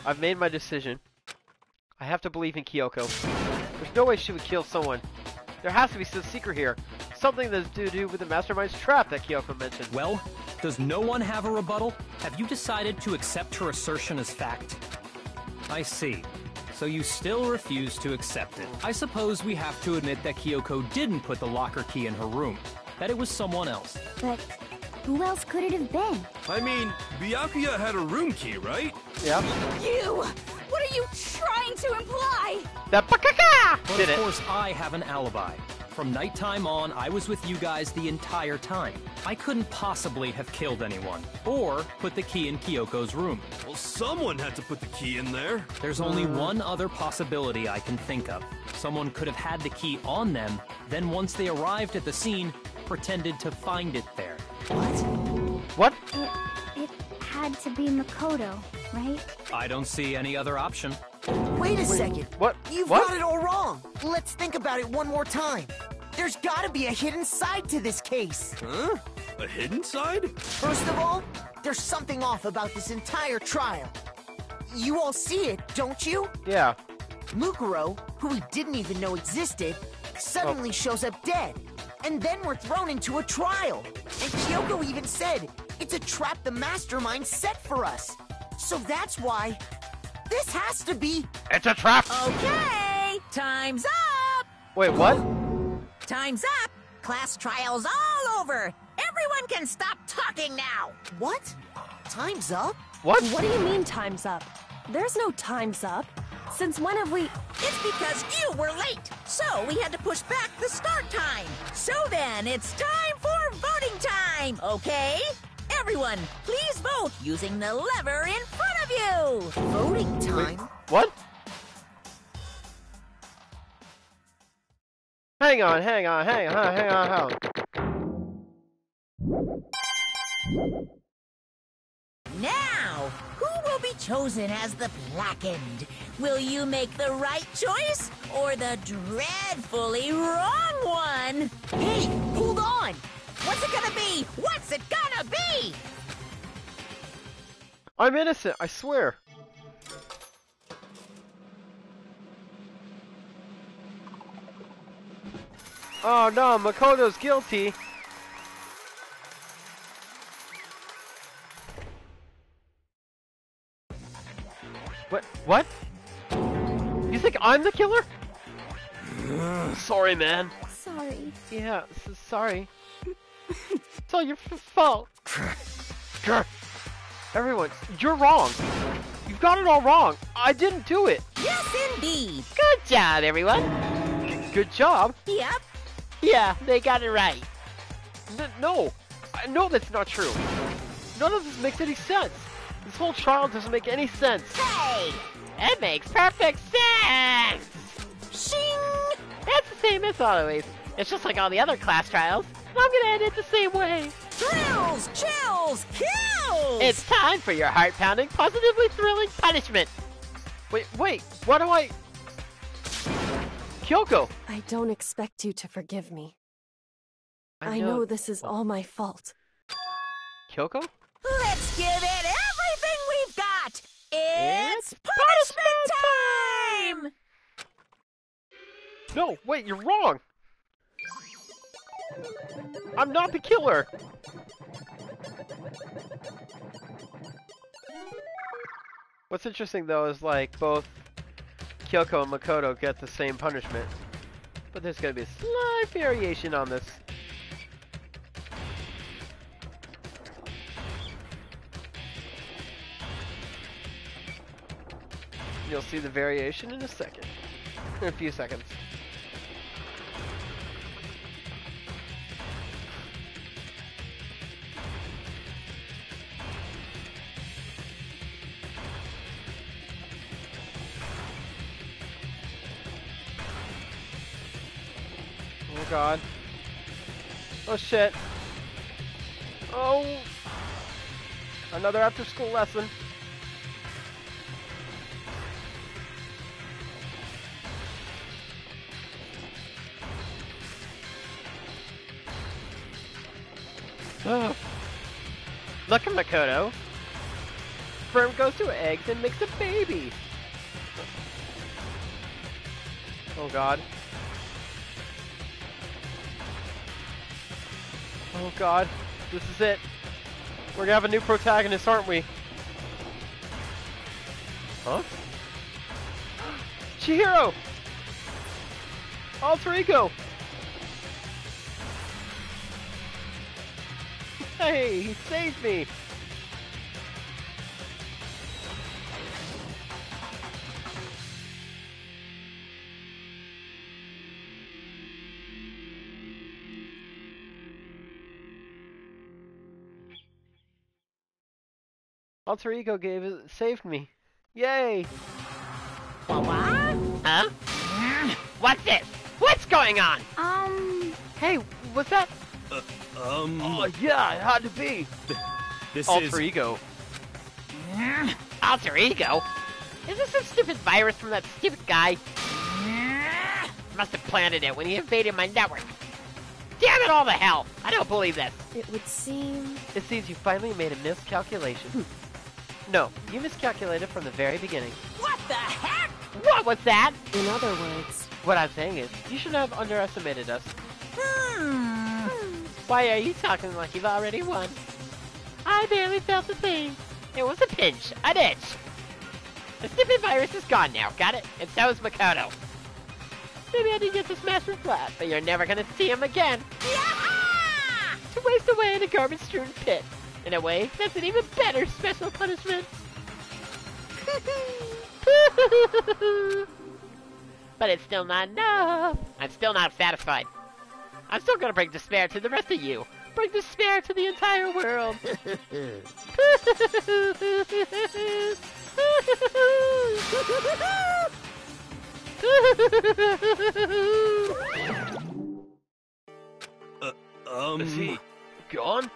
I've made my decision. I have to believe in Kyoko. There's no way she would kill someone. There has to be some secret here. Something that's to do with the mastermind's trap that Kyoko mentioned. Well, does no one have a rebuttal? Have you decided to accept her assertion as fact? I see. So you still refuse to accept it. I suppose we have to admit that Kyoko didn't put the locker key in her room. That it was someone else. But who else could it have been? I mean, Byakuya had a room key, right? Yeah. You! What are you trying to imply? That bakaka! But of course I have an alibi. From nighttime on, I was with you guys the entire time. I couldn't possibly have killed anyone, or put the key in Kyoko's room. Well, someone had to put the key in there. There's only one other possibility I can think of. Someone could have had the key on them, then once they arrived at the scene, pretended to find it there. What? It had to be Makoto, right? I don't see any other option. Wait a second. What? You've What? got it all wrong. Let's think about it one more time. There's gotta be a hidden side to this case. Huh? A hidden side? First of all, there's something off about this entire trial. You all see it, don't you? Yeah. Mukuro, who we didn't even know existed, suddenly shows up dead. And then we're thrown into a trial. And Kyoko even said, it's a trap the mastermind set for us. So that's why... This has to be... It's a trap! Okay, time's up! Wait, what? Time's up! Class trial's all over! Everyone can stop talking now! What? Time's up? What? What do you mean time's up? There's no time's up. Since when have we... It's because you were late, so we had to push back the start time. So then, it's time for voting time, okay? Everyone, please vote using the lever in front of you! Voting time? Wait, what? Hang on. Now, who will be chosen as the Blackened? Will you make the right choice or the dreadfully wrong one? Hey, hold on! What's it gonna be? What's it gonna be? I'm innocent, I swear. Oh no, Makoto's guilty. What? What? You think I'm the killer? Sorry, man. Sorry. Yeah, sorry. It's all your fault. Everyone, you're wrong. You've got it all wrong. I didn't do it. Yes, indeed. Good job, everyone. Good job? Yep. Yeah, they got it right. No. I know that's not true. None of this makes any sense. This whole trial doesn't make any sense. Hey! It makes perfect sense! Shing! That's the same as always. It's just like all the other class trials. And I'm gonna end it the same way. Thrills, chills, kills! It's time for your heart-pounding, positively thrilling punishment. Wait, what do I... Kyoko! I don't expect you to forgive me. I know this is all my fault. Kyoko? Let's give it everything we've got! It's punishment time! No, wait, you're wrong! I'm not the killer! What's interesting though is like both Kyoko and Makoto get the same punishment. But there's gonna be a slight variation on this. You'll see the variation in a second. In a few seconds. Oh god. Oh shit. Oh! Another after school lesson. Oh. Look at Makoto. Sperm goes to eggs and makes a baby. Oh god. Oh god. This is it. We're gonna have a new protagonist, aren't we? Huh? Chihiro! Alter Ego! Hey, he saved me! Alter Ego saved me. Yay! What? Huh? What's this? What's going on? Hey, what's that? Oh yeah, it had to be. This Alter Ego. Alter Ego? Is this some stupid virus from that stupid guy? Must have planted it when he invaded my network. Damn it all to hell! I don't believe this. It would seem... It seems you finally made a miscalculation. No, you miscalculated from the very beginning. What the heck? What was that? In other words... What I'm saying is, you shouldn't have underestimated us. Why are you talking like you've already won? I barely felt the thing. It was a pinch, an itch. The stupid virus is gone now, got it? And so is Makoto. Maybe I didn't get to smash him flat, but you're never gonna see him again. Yeah! To waste away in a garbage-strewn pit. In a way, that's an even better special punishment. But it's still not enough. I'm still not satisfied. I'm still gonna bring despair to the rest of you. Bring despair to the entire world. Is he gone?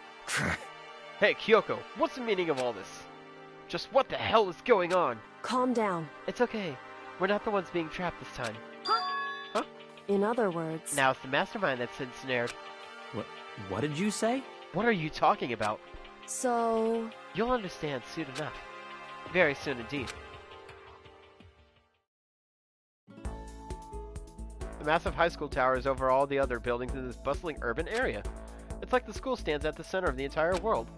Hey, Kyoko, what's the meaning of all this? Just what the hell is going on? Calm down. It's okay. We're not the ones being trapped this time. Huh? In other words... Now it's the mastermind that's ensnared. What did you say? What are you talking about? So... You'll understand soon enough. Very soon indeed. The massive high school tower is over all the other buildings in this bustling urban area. It's like the school stands at the center of the entire world.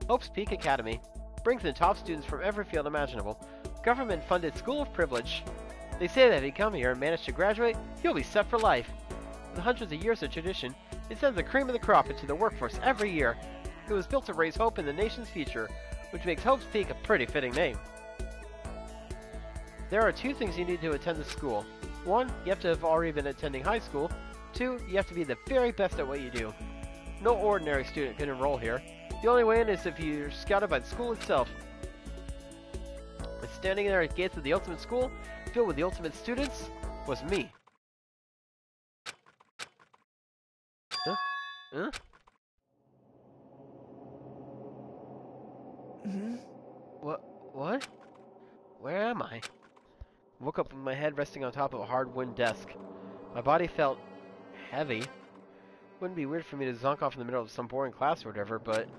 Hope's Peak Academy brings in top students from every field imaginable. Government-funded school of privilege. They say that if you come here and manage to graduate, you'll be set for life. With hundreds of years of tradition, it sends the cream of the crop into the workforce every year. It was built to raise hope in the nation's future, which makes Hope's Peak a pretty fitting name. There are 2 things you need to attend the school. 1, you have to have already been attending high school. 2, you have to be the very best at what you do. No ordinary student can enroll here. The only way in is if you're scouted by the school itself. And standing there at the gates of the ultimate school, filled with the ultimate students, was me. Huh? Huh? What? Where am I? I woke up with my head resting on top of a hard wooden desk. My body felt heavy. Wouldn't be weird for me to zonk off in the middle of some boring class or whatever, but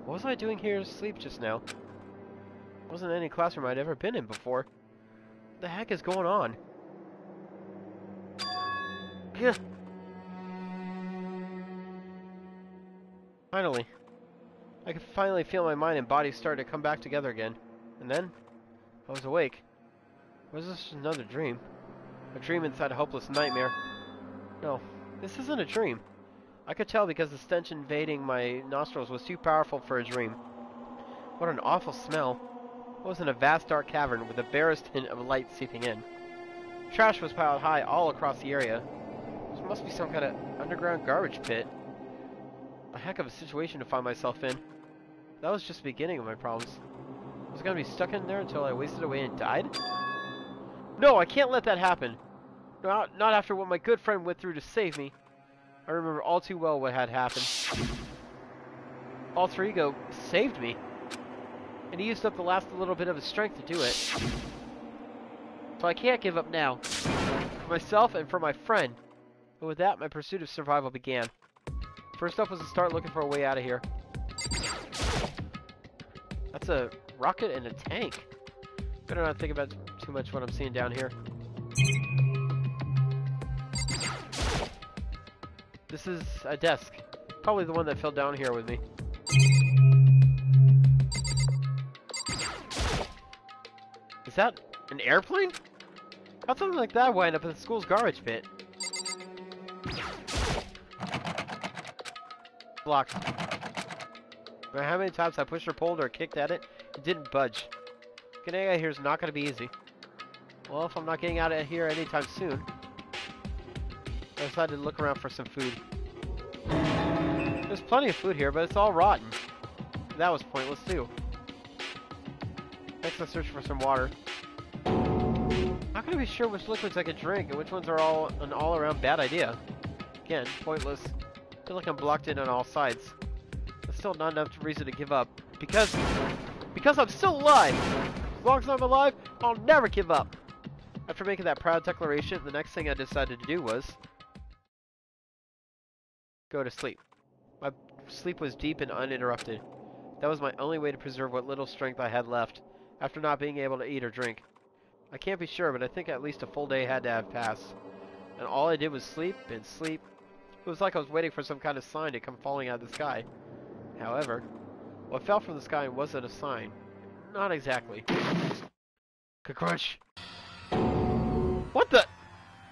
what was I doing here asleep just now? Wasn't any classroom I'd ever been in before. What the heck is going on? Gah. Finally. I could finally feel my mind and body start to come back together again. And then, I was awake. Was this another dream? A dream inside a hopeless nightmare? No, this isn't a dream. I could tell because the stench invading my nostrils was too powerful for a dream. What an awful smell. I was in a vast dark cavern with the barest hint of light seeping in. Trash was piled high all across the area. This must be some kind of underground garbage pit. A heck of a situation to find myself in. That was just the beginning of my problems. Was I gonna be stuck in there until I wasted away and died? No, I can't let that happen. Not after what my good friend went through to save me. I remember all too well what had happened. Alter Ego saved me. And he used up the last little bit of his strength to do it. So I can't give up now. For myself and for my friend. And with that, my pursuit of survival began. First up was to start looking for a way out of here. That's a rocket and a tank. Better not think about too much what I'm seeing down here. This is a desk. Probably the one that fell down here with me. Is that an airplane? How'd something like that wind up in the school's garbage pit? Blocked. No matter how many times I pushed or pulled or kicked at it, it didn't budge. Getting out of here is not going to be easy. Well, if I'm not getting out of here anytime soon, I decided to look around for some food. There's plenty of food here, but it's all rotten. That was pointless too. Next I searched for some water. How can I be sure which liquids I can drink and which ones are an all-around bad idea? Again, pointless. I feel like I'm blocked in on all sides. That's still not enough reason to give up. Because I'm still alive! As long as I'm alive, I'll never give up! After making that proud declaration, the next thing I decided to do was go to sleep. My sleep was deep and uninterrupted. That was my only way to preserve what little strength I had left, after not being able to eat or drink. I can't be sure, but I think at least a full day had to have passed. And all I did was sleep and sleep. It was like I was waiting for some kind of sign to come falling out of the sky. However, what fell from the sky wasn't a sign. Not exactly. Ka-crunch! What the?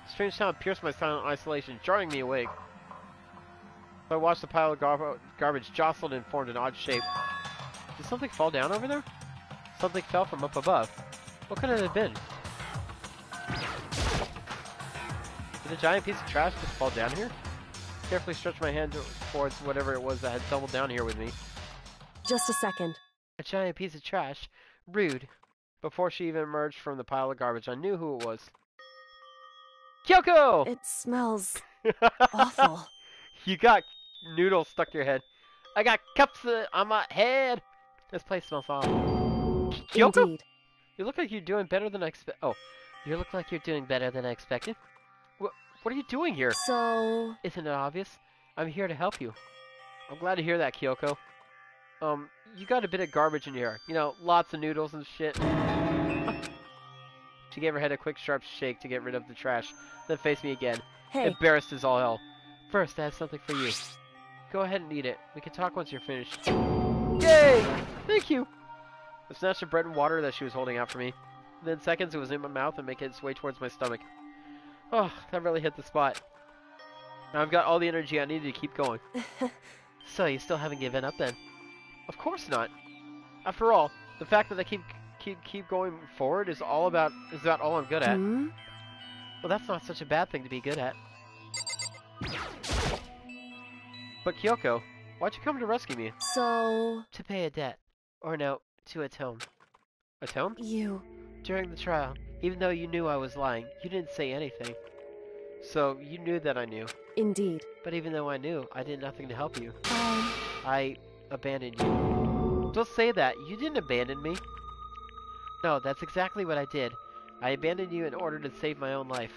Strange sound pierced my silent isolation, jarring me awake. I watched the pile of garbage jostled and formed an odd shape. Did something fall down over there? Something fell from up above. What could it have been? Did a giant piece of trash just fall down here? Carefully stretched my hand towards whatever it was that had tumbled down here with me. Just a second. A giant piece of trash. Rude. Before she even emerged from the pile of garbage, I knew who it was. Kyoko! It smells awful. You got noodles stuck to your head. I got cups on my head. This place smells awful. Kyoko? Indeed. You look like you're doing better than I expected. Oh, you look like you're doing better than I expected. What are you doing here? So... Isn't it obvious? I'm here to help you. I'm glad to hear that, Kyoko. You got a bit of garbage in here. You know, lots of noodles and shit. She gave her head a quick, sharp shake to get rid of the trash, then faced me again, embarrassed as all hell. First, I have something for you. Go ahead and eat it. We can talk once you're finished. Yay! Thank you! I snatched the bread and water that she was holding out for me. Within seconds, it was in my mouth and making its way towards my stomach. Oh, that really hit the spot. Now I've got all the energy I needed to keep going. So, you still haven't given up then? Of course not. After all, the fact that I keep going forward is about all I'm good at. Hmm? Well, that's not such a bad thing to be good at. But Kyoko, why'd you come to rescue me? So... To pay a debt. Or no, to atone. Atone? You... During the trial, even though you knew I was lying, you didn't say anything. So, you knew that I knew. Indeed. But even though I knew, I did nothing to help you. I abandoned you. Don't say that. You didn't abandon me. No, that's exactly what I did. I abandoned you in order to save my own life.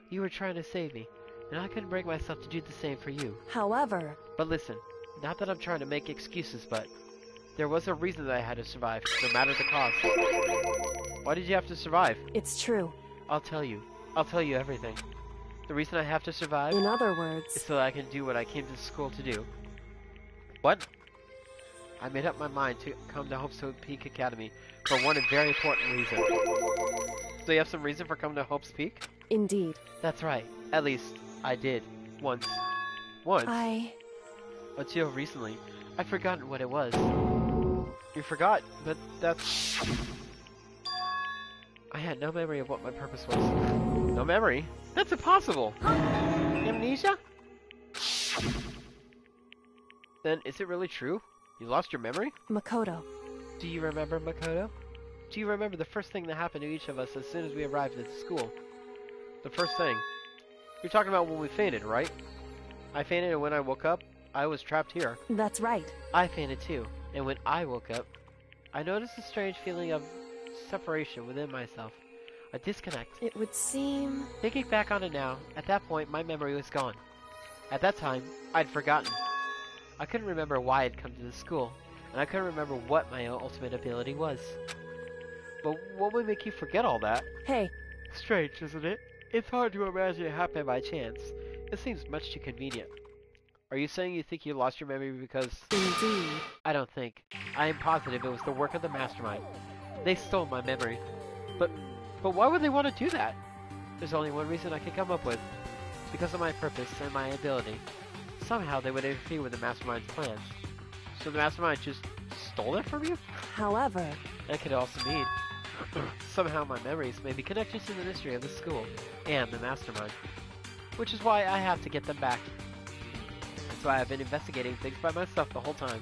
You were trying to save me, and I couldn't bring myself to do the same for you. However... But listen, not that I'm trying to make excuses, but there was a reason that I had to survive, no matter the cost. Why did you have to survive? It's true. I'll tell you. I'll tell you everything. The reason I have to survive... In other words... is so that I can do what I came to school to do. What? I made up my mind to come to Hope Peak Academy for one very important reason. So you have some reason for coming to Hope's Peak? Indeed. That's right. At least, I did. Once. Until recently. I've forgotten what it was. You forgot, but that's... I had no memory of what my purpose was. No memory? That's impossible! Amnesia? Then, is it really true? You lost your memory? Makoto. Do you remember, Makoto? Do you remember the first thing that happened to each of us as soon as we arrived at school? The first thing. You're talking about when we fainted, right? I fainted, and when I woke up, I was trapped here. That's right. I fainted too, and when I woke up, I noticed a strange feeling of separation within myself. A disconnect. It would seem... Thinking back on it now, at that point, my memory was gone. At that time, I'd forgotten. I couldn't remember why I'd come to the school, and I couldn't remember what my ultimate ability was. But what would make you forget all that? Hey. Strange, isn't it? It's hard to imagine it happened by chance. It seems much too convenient. Are you saying you think you lost your memory because... Indeed. I don't think. I am positive it was the work of the mastermind. They stole my memory. But why would they want to do that? There's only one reason I can come up with. Because of my purpose and my ability. Somehow they would interfere with the mastermind's plans. So the mastermind just stole it from you? However... That could also mean... somehow my memories may be connected to the mystery of the school and the mastermind. Which is why I have to get them back. That's why I've been investigating things by myself the whole time.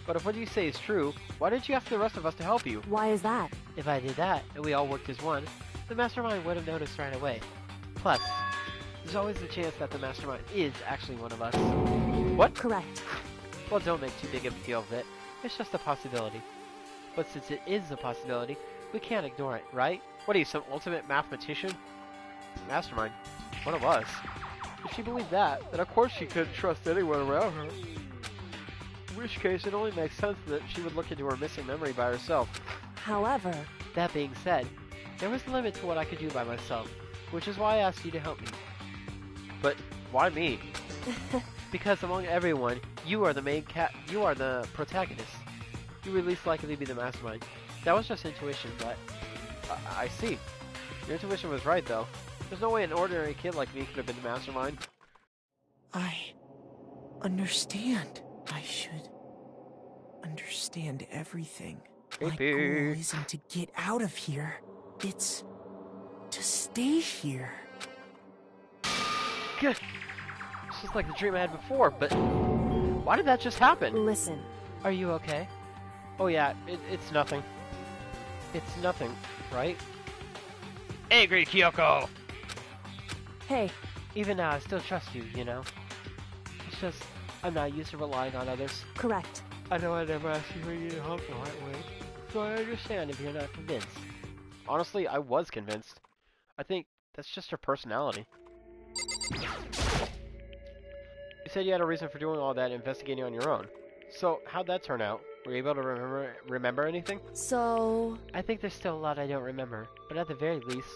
But if what you say is true, why didn't you ask the rest of us to help you? Why is that? If I did that, and we all worked as one, the mastermind would have noticed right away. Plus, there's always the chance that the mastermind is actually one of us. What? Correct. Well, don't make too big of a deal of it. It's just a possibility. But since it is a possibility, we can't ignore it, right? What are you, some ultimate mathematician? Mastermind. One of us. If she believed that, then of course she couldn't trust anyone around her. In which case, it only makes sense that she would look into her missing memory by herself. However... That being said, there was a limit to what I could do by myself, which is why I asked you to help me. But why me? Because among everyone, you are the protagonist. You would least likely be the mastermind. That was just intuition, but... I see. Your intuition was right, though. There's no way an ordinary kid like me could have been the mastermind. I understand. I should understand everything. My goal isn't to get out of here. It's to stay here. Good. It's just like the dream I had before, but why did that just happen? Listen. Are you okay? Oh yeah, it's nothing. It's nothing, right? Angry Kyoko! Hey. Even now, I still trust you, you know? It's just, I'm not used to relying on others. Correct. I know I never asked you for you to help the right way, so I understand if you're not convinced. Honestly, I was convinced. I think that's just her personality. You said you had a reason for doing all that investigating on your own. So, how'd that turn out? Were you able to remember anything? So... I think there's still a lot I don't remember, but at the very least,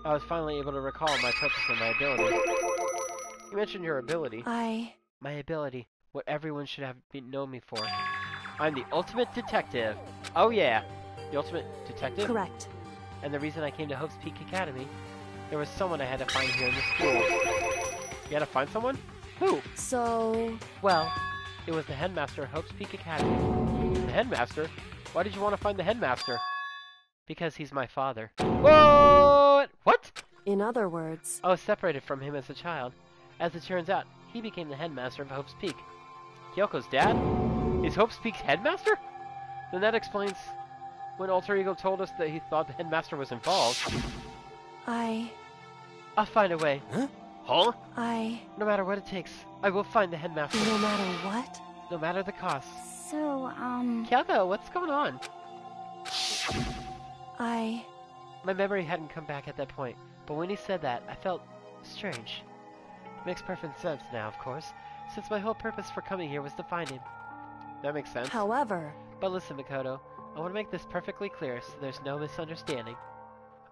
I was finally able to recall my purpose and my ability. You mentioned your ability. My ability. What everyone should have known me for. I'm the ultimate detective. Oh yeah. The ultimate detective? Correct. And the reason I came to Hope's Peak Academy, there was someone I had to find here in the school. You had to find someone? Who? So... Well, it was the headmaster of Hope's Peak Academy. The headmaster? Why did you want to find the headmaster? Because he's my father. What? What? In other words... I was separated from him as a child. As it turns out, he became the headmaster of Hope's Peak. Kyoko's dad? Is Hope's Peak's headmaster? Then that explains when Alter Ego told us that he thought the headmaster was involved. I'll find a way. Huh? Huh? No matter what it takes, I will find the headmaster. No matter what? No matter the cost. So, Kyoko, what's going on? My memory hadn't come back at that point, but when he said that, I felt strange. Makes perfect sense now, of course, since my whole purpose for coming here was to find him. That makes sense. However... But listen, Makoto, I want to make this perfectly clear so there's no misunderstanding.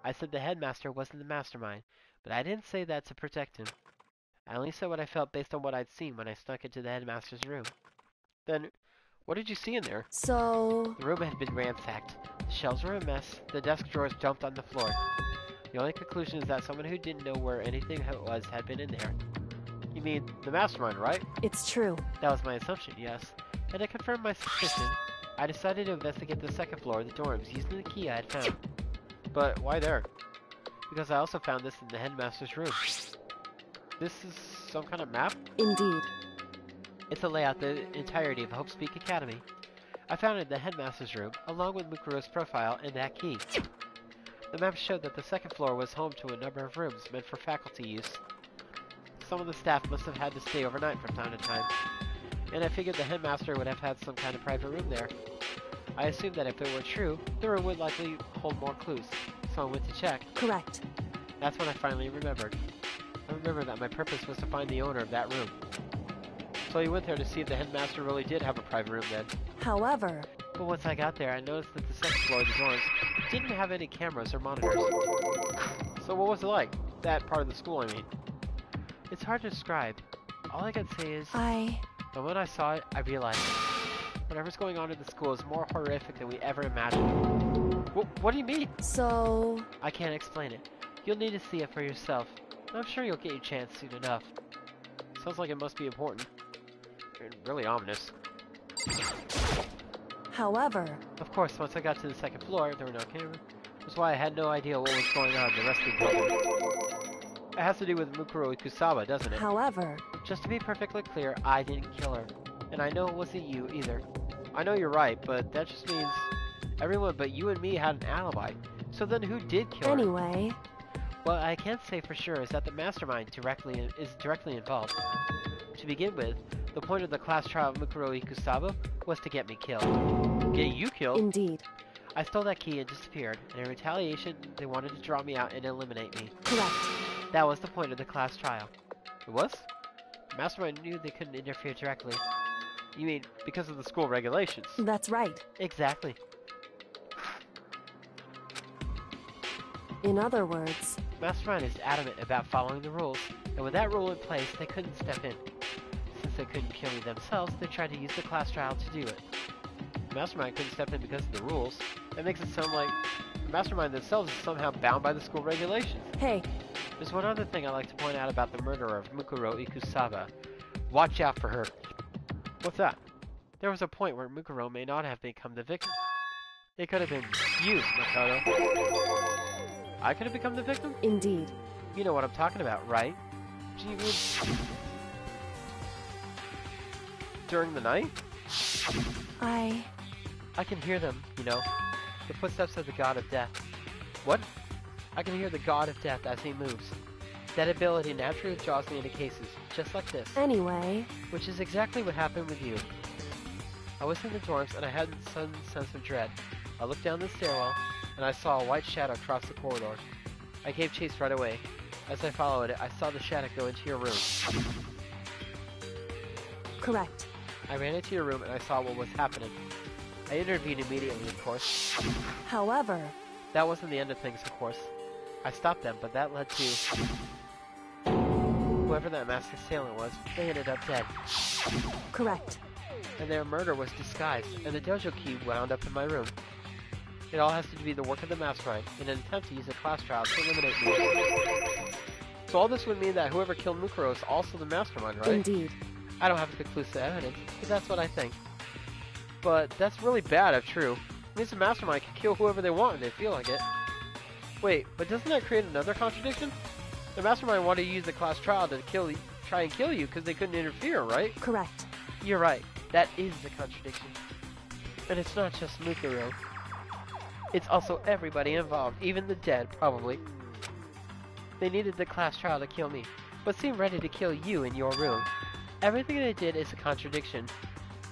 I said the headmaster wasn't the mastermind, but I didn't say that to protect him. I only said what I felt based on what I'd seen when I snuck into the headmaster's room. Then, what did you see in there? So... The room had been ransacked. The shelves were a mess. The desk drawers dumped on the floor. The only conclusion is that someone who didn't know where anything was had been in there. You mean the mastermind, right? It's true. That was my assumption, yes. And to confirm my suspicion, I decided to investigate the second floor of the dorms using the key I had found. But why there? Because I also found this in the headmaster's room. This is some kind of map? Indeed. It's a layout of the entirety of Hope's Peak Academy. I found it in the headmaster's room, along with Mukuro's profile and that key. The map showed that the second floor was home to a number of rooms meant for faculty use. Some of the staff must have had to stay overnight from time to time, and I figured the headmaster would have had some kind of private room there. I assumed that if it were true, the room would likely hold more clues, so I went to check. Correct. That's when I finally remembered. I remembered that my purpose was to find the owner of that room. So you went there to see if the headmaster really did have a private room then. However... But once I got there, I noticed that the second floor of the dorms didn't have any cameras or monitors. So what was it like? That part of the school, I mean. It's hard to describe. All I can say is... But when I saw it, I realized whatever's going on in the school is more horrific than we ever imagined. What do you mean? So... I can't explain it. You'll need to see it for yourself. I'm sure you'll get your chance soon enough. Sounds like it must be important. And really ominous. However... Of course, once I got to the second floor, there were no cameras. That's why I had no idea what was going on in the rest of the building. It has to do with Mukuro Ikusawa, doesn't it? However... Just to be perfectly clear, I didn't kill her. And I know it wasn't you, either. I know you're right, but that just means everyone but you and me had an alibi. So then who did kill her? Anyway... What I can say for sure is that the mastermind is directly involved. To begin with, the point of the class trial of Mukuro Ikusawa was to get me killed. Get you killed? Indeed. I stole that key and disappeared, and in retaliation, they wanted to draw me out and eliminate me. Correct. That was the point of the class trial. It was? The mastermind knew they couldn't interfere directly. You mean, because of the school regulations? That's right. Exactly. In other words... Mastermind is adamant about following the rules, and with that rule in place, they couldn't step in. Since they couldn't kill me themselves, they tried to use the class trial to do it. The Mastermind couldn't step in because of the rules. That makes it sound like the Mastermind themselves is somehow bound by the school regulations. Hey. There's one other thing I'd like to point out about the murderer of Mukuro Ikusawa. Watch out for her. What's that? There was a point where Mukuro may not have become the victim. It could have been you, Makoto. I could have become the victim? Indeed. You know what I'm talking about, right? Do you mean... during the night? I can hear them, you know. The footsteps of the god of death. What? I can hear the god of death as he moves. That ability naturally draws me into cases, just like this. Anyway... Which is exactly what happened with you. I was in the dorms and I had a sudden sense of dread. I looked down the stairwell, and I saw a white shadow cross the corridor. I gave chase right away. As I followed it, I saw the shadow go into your room. Correct. I ran into your room and I saw what was happening. I intervened immediately, of course. However... That wasn't the end of things, of course. I stopped them, but that led to... Whoever that masked assailant was, they ended up dead. Correct. And their murder was disguised, and the dojo key wound up in my room. It all has to be the work of the mastermind, in an attempt to use a class trial to eliminate me. So all this would mean that whoever killed Mukuro is also the mastermind, right? Indeed. I don't have conclusive evidence, but that's what I think. But that's really bad if true. It means the mastermind can kill whoever they want if they feel like it. Wait, but doesn't that create another contradiction? The mastermind wanted to use the class trial to try and kill you because they couldn't interfere, right? Correct. You're right. That is the contradiction. And it's not just Mukuro. It's also everybody involved, even the dead, probably. They needed the class trial to kill me, but seemed ready to kill you in your room. Everything they did is a contradiction.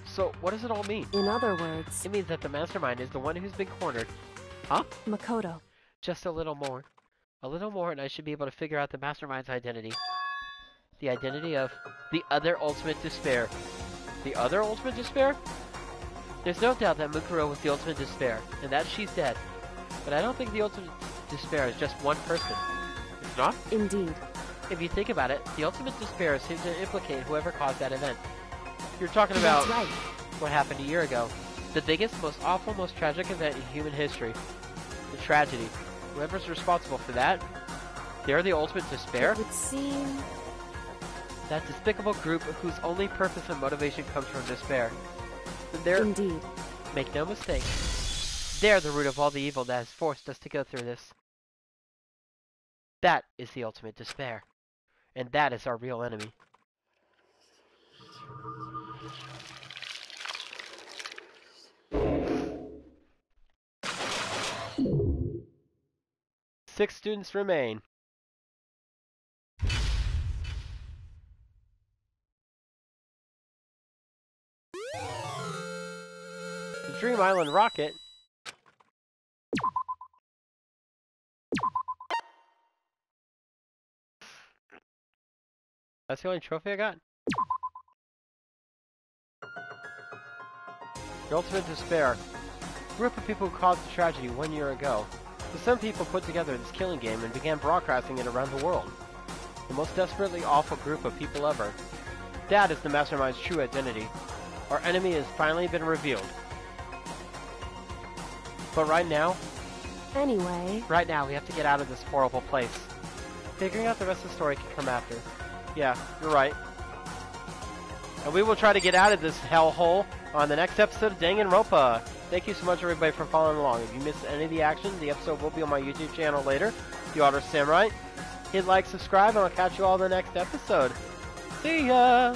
So, what does it all mean? In other words... It means that the mastermind is the one who's been cornered. Huh? Makoto. Just a little more. A little more and I should be able to figure out the mastermind's identity. The identity of the other ultimate despair. The other ultimate despair? There's no doubt that Mukuro was the ultimate despair, and that she's dead. But I don't think the ultimate despair is just one person. It's not? Indeed. If you think about it, the ultimate despair seems to implicate whoever caused that event. You're talking about That's right. What happened a year ago. The biggest, most awful, most tragic event in human history. The tragedy. Whoever's responsible for that, they're the ultimate despair? It would seem... That despicable group whose only purpose and motivation comes from despair. They're... Indeed. Make no mistake. They're the root of all the evil that has forced us to go through this. That is the ultimate despair. And that is our real enemy. Six students remain. The Dream Island rocket. That's the only trophy I got? The ultimate despair. A group of people who caused the tragedy 1 year ago. So some people put together this killing game and began broadcasting it around the world. The most desperately awful group of people ever. That is the mastermind's true identity. Our enemy has finally been revealed. But right now... Anyway... Right now, we have to get out of this horrible place. Figuring out the rest of the story can come after. Yeah, you're right. And we will try to get out of this hellhole on the next episode of Danganronpa. Thank you so much, everybody, for following along. If you missed any of the action, the episode will be on my YouTube channel later, The Otter Samurai. Hit like, subscribe, and I'll catch you all in the next episode. See ya!